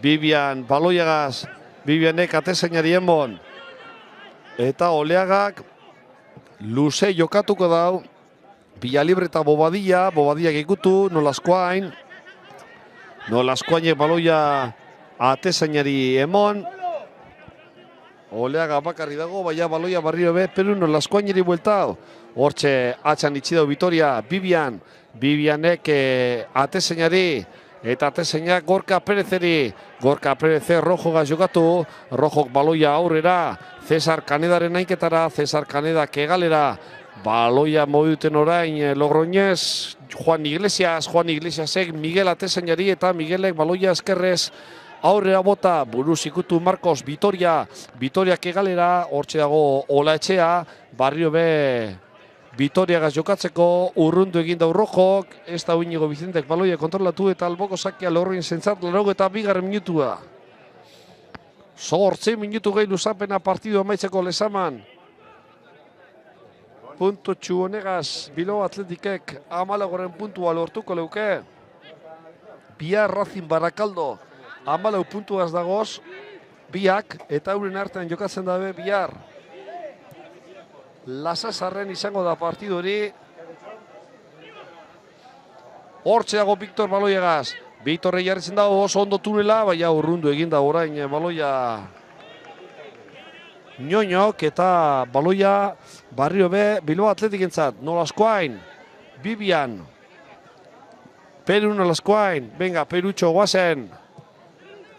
Speaker 1: Bibian baloiagaz, Bibianek atezainari enbon. Eta Oleagak luze jokatuko dau, Villalibre eta Bobadiak ikutu, Nolaskoainek baloia atezainari emon. Oleaga bakarri dago, baina baloia barrio be, Peru Nolaskoaineri bueltau. Hortxe atxan itxidau Vitoria, Bibianek atezainari, eta atezainak Gorka Perezeri. Gorka Pereze Rojogaz jokatu, Rojok baloia aurrera, Cesar Canedaren ainketara, Cesar Canedak egalera, baloia moduten orain Logroñez, Juan Iglesiasek Miguel atezainari eta Miguelek baloia eskerrez aurrera bota, buruz ikutu Marcos Vitoriak egalera, hortxe dago Olaetxea, barrio be Vitoriagaz jokatzeko, urrundu egin dau Rojok, ez da Inigo Vicentek baloia kontrolatu eta alboko sakea Logroñez zentzat, 82. minutua. 8 minutu gehi luzapena partidu amaitzeko Lezaman. Puntotxu honegaz, Bilbao Atletikek 14 puntua lortuko leuke. Bihar Racing Barakaldo 14 puntuaz dagoz, biak eta euren artean jokatzen dabe bihar. Lasasarren izango da partidu hori. Hortxe dago Victor baloiagaz. Victorre jarritzen dago oso ondo tunela, baina urrundu eginda orain baloia Ñoñok eta baloia barrio be Bilbao Atletikentzat. Nolaskoain, Bibian, Peru Nolaskoain, venga, Perutxo guazen.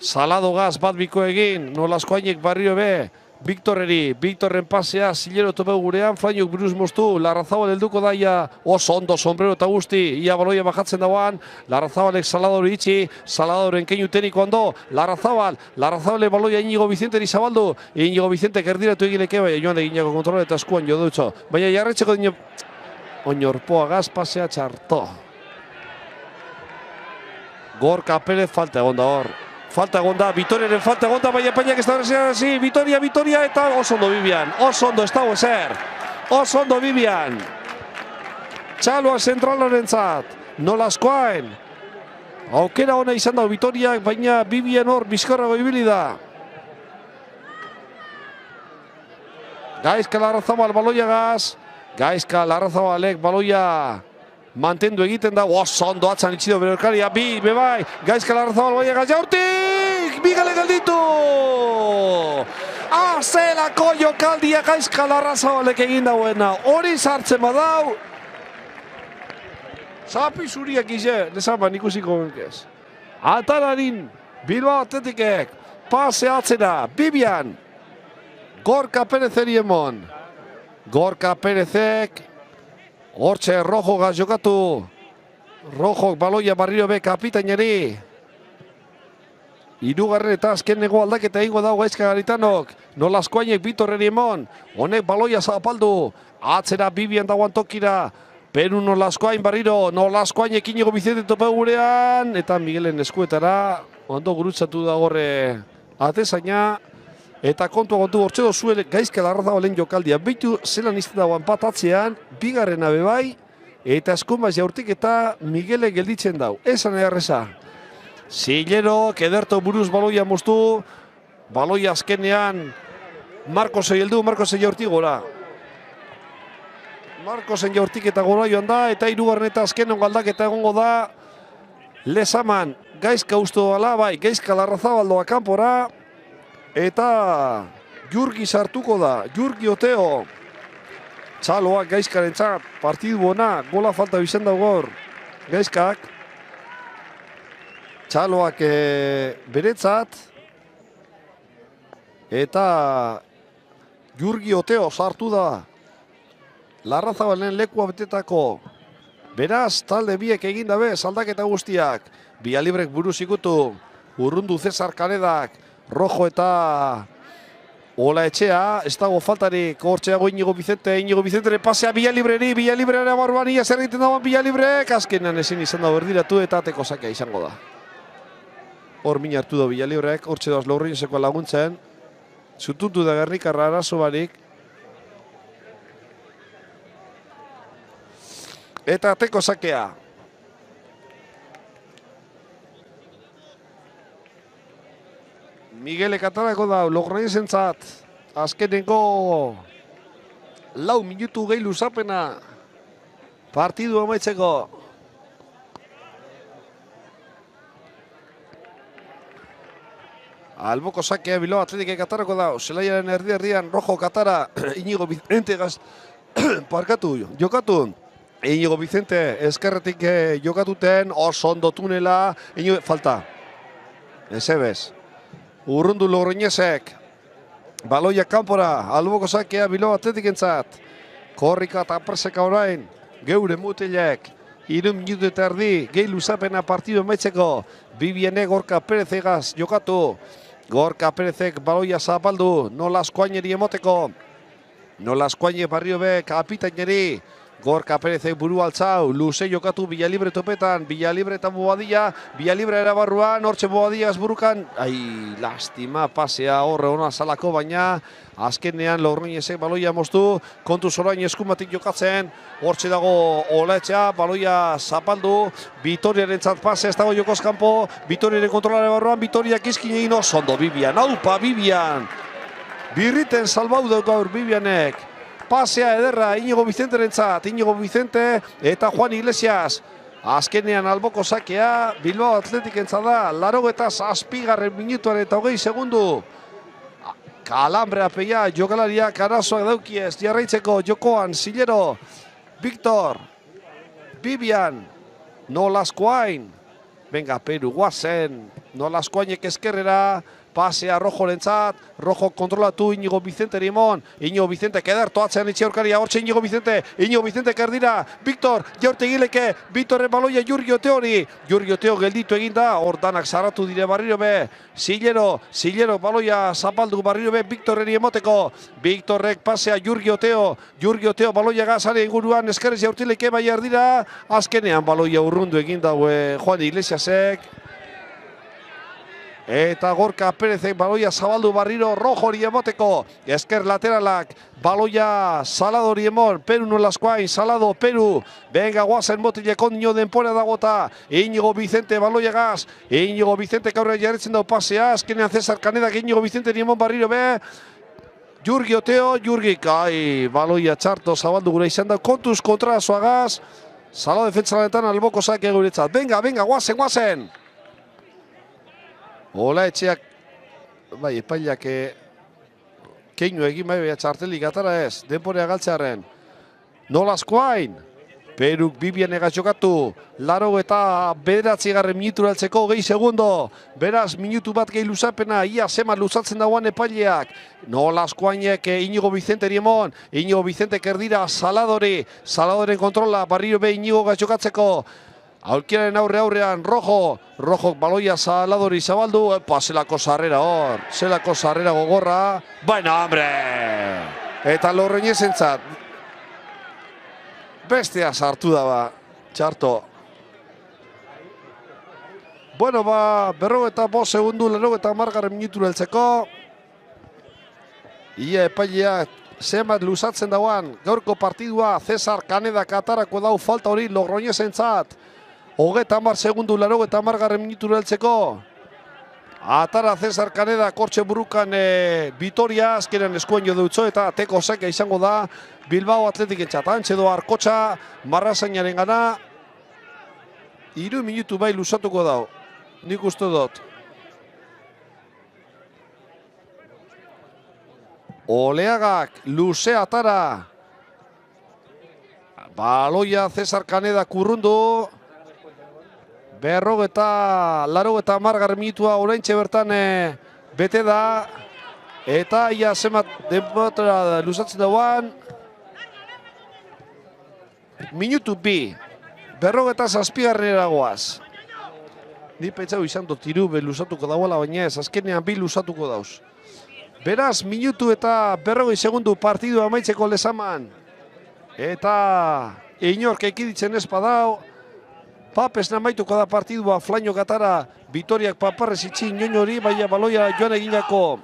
Speaker 1: Salado gaz bat biko egin, Nolaskoainek barrio be, Victorren pasea, Zilero tope gurean, Flainok buruz moztu, Larrazabal helduko daia, oso ondo sombrero eta guzti, ia baloia bajatzen dauan, Larrazabalek Salador itxi, Saladoren keinu teniko ondo, Larrazabale baloia Inigo Vicenteri zabaldu, Inigo Vicente kerdiratu egileke, bai, joan eginako kontrola eta eskuan jo dutxo, baina jarretxeko dino, oinorpoa gaz pasea txarto. Gorka Perez falta egon da hor. Falta egon da, Vitoriaren falta egon da, baina painak ez da horrezian, Vitoria, eta oso ondo Bibian, oso ondo, ez dago ezer. Oso ondo Bibian. Txaloa zentralaren zat, nolazkoain. Aukera hona izan da Vitoriak, baina Bibian hor bizkorrago ibili da. Gaizka Larrazabal baloia gaz, Gaizka Larrazabalek baloia mantendu egiten da, oso ondo atzan itxido berorkaria, bebai, Gaizka Larrazabal baloia gaz, jaurtik, Migale gelditu! Zelako jokaldia Gaizka Larrazabalek egin dauena, hori sartzen badau, zapi zuriak ize, nezaman ikusiko benkez. Atararin, Bilbao Atletikek, pase atzera, Bibian, Gorka Perezeri emon. Gorka Perezek, hortxe Rojo gaz jokatu. Rojok baloia barriro be kapitainari. Hirugarren eta azkeneko aldaketa egingo dago Gaizka Garitanok. Nolazkoainek Vitorreri emon. Honek baloia zapaldu. Atzera Bibian dagoan tokira. Peru Nolazkoain barriro. Nolazkoainek Inigo Vicente tope gurean. Eta Miguelen eskuetara. Ondo gurutzatu da gorre atezaina. Eta kontu hortxe dozuele Gaizka Larrazabalen jokaldia. Beitu zelan izten dagoan patatzean, bigarrena bebai, eta eskumaz jaurtik eta Miguele gelditzen dau. Esan erreza. Zilero, ederto buruz baloia moztu, baloia azkenean Marcosei heldu, Marcosei jaurtik gora. Marcosen jaurtik eta gora joan da, eta hirugarren eta azkenen galdaketa egongo da Lezaman. Gaizka ustu dala, bai, Gaizka Larrazabaldoa kanpora. Eta Jurgi sartuko da, Jurgi Oteo. Txaloak Gaizkaren txat, partidu bona, gola falta bizan daugor Gaizkak. Txaloak beretzat. Eta Jurgi Oteo sartu da Larrazabalen lekua betetako. Beraz, talde biek egin dabe, aldaketa guztiak. Bialibrek buruz ikutu, urrundu Cesar Kanedak. Rojo eta Ola Etxea, ez dago faltarik, hortxeago Inigo Vicente pasea Villalibrera barruan ia zer egiten dagoen Villalibrek, azkenean ezin izan da berdiratu eta ateko sakea izango da. Hor min hartu da Villalibrek, hortxe doaz Lorrinseko laguntzen, zututu da Gernikarra arazo barik. Eta ateko sakea. Miguelek atarako da, Logroñesen zat, azkeneko 4 minutu gehi luzapena partidu amaitzeko. Alboko sakea Bilbao Atletikek atarako da, zelaiaren erdi-erdian Rojo Katara, Inigo Vicente gaz, parkatu, jokatu. Inigo Vicente eskerretik jokatuten, oso ondo tunela, falta, ezebez. Urrundu Logroñesek, baloia kanpora, alboko sakea Bilbao Atletikentzat. Korrika eta preseka orain, geure mutilek, 3 minutu eta erdi, gehi luzapena partidu emaitzeko. Bibiene Gorka Perezegaz jokatu. Gorka Perezek baloia zapaldu, Nolazkoaineri emoteko. Nolazkoaine barrio be kapitaineri. Gorka Perezek buru altzau, luze jokatu Villalibre topetan, Villalibre eta Boadilla, Villalibre erabarruan, hortxe Boadillaz burukan, lastima, pasea horre hona salako, baina azkenean Logroñesek baloia moztu, kontu zorain eskumatik jokatzen, hortxe dago Oletxea, baloia zapaldu, Vitoriaren txat pase, ez dago jokoz kanpo, Vitoriaren kontrolare barruan, Vitoriak izkin egin osondo, Bibian, aupa Bibian, birriten salbau dut gaur Bibianek. Pasea ederra Inigo Vicenteren zat, Inigo Vicente eta Juan Iglesias. Azkenean alboko sakea, Bilbao Atletikentza da, 87. minutuan eta 20 segundu. Kalambrea peia, jokalariak arazoak daukiez, jarraitzeko jokoan, Zilero, Victor, Bibian, Nolazkoain. Venga, Peru, guazen, Nolazkoainek eskerrera, pasea Rojorentzat, Rojo kontrolatu Iñigo Vicente Rimon, Iñigo Vicente kederto atzean itxe aurkaria, hortxe Iñigo Vicente kerdira, Victor, jaurtegileke, Victorren baloia Jurgi Oteori, Jurgi Oteo gelditu eginda, hor danak zarratu dire barriro be, Zilero baloia zapaldu barriro be, Victorreri emoteko, Victorrek pasea Jurgi Oteo baloia gazare inguruan eskerrez jaurtileke bai erdira, azkenean baloia urrundu eginda Juan Iglesiasek, eta Gorka Perezek baloia zabaldu barriro Rojori emoteko, esker lateralak, baloia Saladori emon, Peru nolazkoain, Salado, Peru, venga guazen motilekon nio denpora dagota, Iñigo Vicente baloia gaz, Iñigo Vicente kaurra jarretzen dau pasea, azkenean Cesar Canedak Iñigo Vicente emon barriro be, Jurgi Oteo, kai, baloia txarto zabaldu gure izan da, kontuz kontra zoagaz, Salado defentsa lanetan alboko sake guretzat, venga, guazen! Ola etxeak, bai, epailak keinu egin bai, txartelik atara ez, denporea galtzearen. Nolazkoain, Peruk Bibian egaz jokatu, laro eta bederatzigarren minutura altzeko 20 segundo. Beraz, minutu bat gehi luzapena, ia zema luzatzen dauan epaileak. Nolazkoainek Iñigo Vicente emon, Iñigo Vicente kerdira Saladoren kontrola, barriro be Iñigo gaz jokatzeko. Aurkiaren aurrean, Rojok baloia Saladori zabaldu, zelako sarrera gogorra, baina, hombre! Eta Logroñesentzat, bestea sartu da, txarto. Bueno, 45 segundu, 90 minutura heltzeko. Ia epailea zenbat luzatzen dauan, gaurko partidua, Cesar Canedak atarako dau falta hori Logroñesentzat. 30 segundu, 90 minutura heltzeko. Atara Cesar Caneda, kortxe burukan Vitoria, azkenean eskuen jo dutzo eta teko seka izango da Bilbao Atletik entzat. Antxedo Arkotxa, Marrazainaren gana. 3 minutu bai luzatuko dau, nik uste dut. Oleagak, luze atara. Baloia Cesar Caneda kurrundu. 50 minutua oraintxe bertan bete da. Eta ia zemat denbora luzatzen dauan. Minutu 2. 57 eragoaz. Ni pentsau izan dut tiru luzatuko dauala, baina ez, azkenean 2 luzatuko dauz. Beraz, minutu eta 40 segundu partidua amaitzeko lezaman. Eta inork ekiditzen ez badau. Papes namaituko da partidua, Flaino Gatara, Vitoriak paparrez itxi Ñoñori, baina baloia joan eginako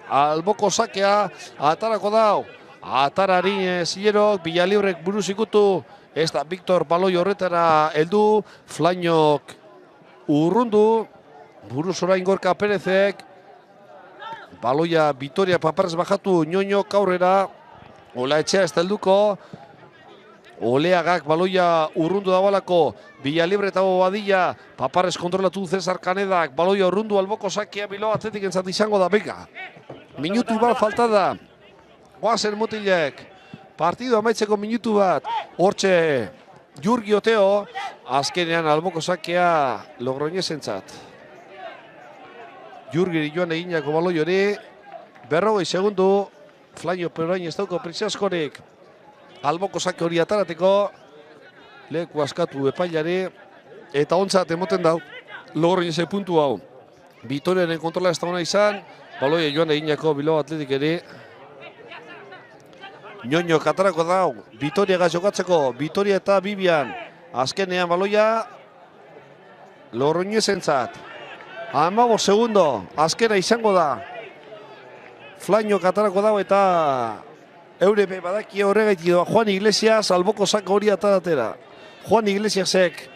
Speaker 1: alboko sakea, atarako dau. Atarari Zillerok, Villalibrek buruz ikutu, ez da Victor baloi horretara heldu, Flainok urrundu, buruz orain Gorka Perezek, baloia Vitoria paparrez bajatu, Ñoñok aurrera, Ola etxea ez da helduko, Oleagak baloia urrundu dabalako, Villalibre eta Bobadilla, Paparrez kontrolatu Cesar Canedak, baloia urrundu alboko sakea Bilbao Atletik entzat izango da, bega. Minutu bat falta da, guazen mutilek, partidu amaitzeko minutu bat, hortxe Jurgi Oteo, azkenean alboko sakea Logroñesentzat. Jurgiri joan eginako baloi hori, 40 segundu, Flaino Peroain ez dauko prisiaskorik. Alboko sake hori atarateko, leku askatu epailari, eta ontzat emoten dau, Logroñese puntu hau. Vitoriaren kontrola ez da hona izan, baloia joan eginako Bilbao Atletik ere. Ñoño katarako dau, Vitoria jokatzeko, Vitoria eta Bibian, azkenean baloia, Logroñesentzat. 15 segundo, azkena izango da. Flaino katarako dau eta Eurebe badaki horregaitik doa Juan Iglesias alboko sako hori ataratera. Juan Iglesiasek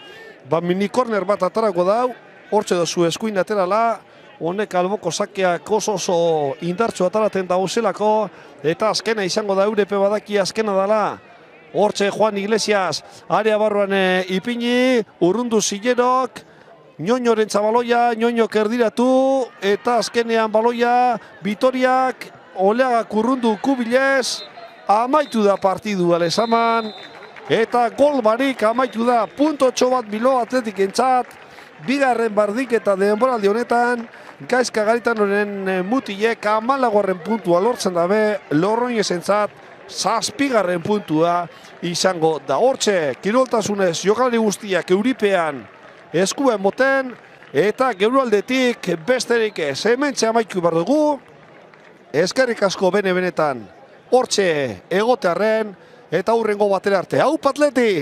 Speaker 1: mini corner bat atarako dau, hortxe dozu eskuin laterala, honek alboko sakeak oso indartxo ataraten dauzelako, eta azkena izango da Eurebe badaki azkena dala. Hortxe Juan Iglesias, area barruan ipini, urrundu Zillerok, Ñoñoren baloia, Ñoñok erdiratu, eta azkenean baloia, Vitoriak, Oleagak urrundu kubilez, amaitu da partidua lezaman, eta gol barik amaitu da, puntotxo bat Bilbao Atletik entzat, bigarren bardiketa denboraldi honetan, Gaizka Garitanoren mutilek 14. puntua lortzen dabe, Logroñesentzat 7. puntua izango da. Hortxe, kiroltasunez jokalari guztiak euripean eskuen moten, eta geure aldetik besterik ez. Hementxe amaitu behar dugu, eskerrik asko benetan hortxe egotearren, eta hurrengo batera arte. Hau Patleti!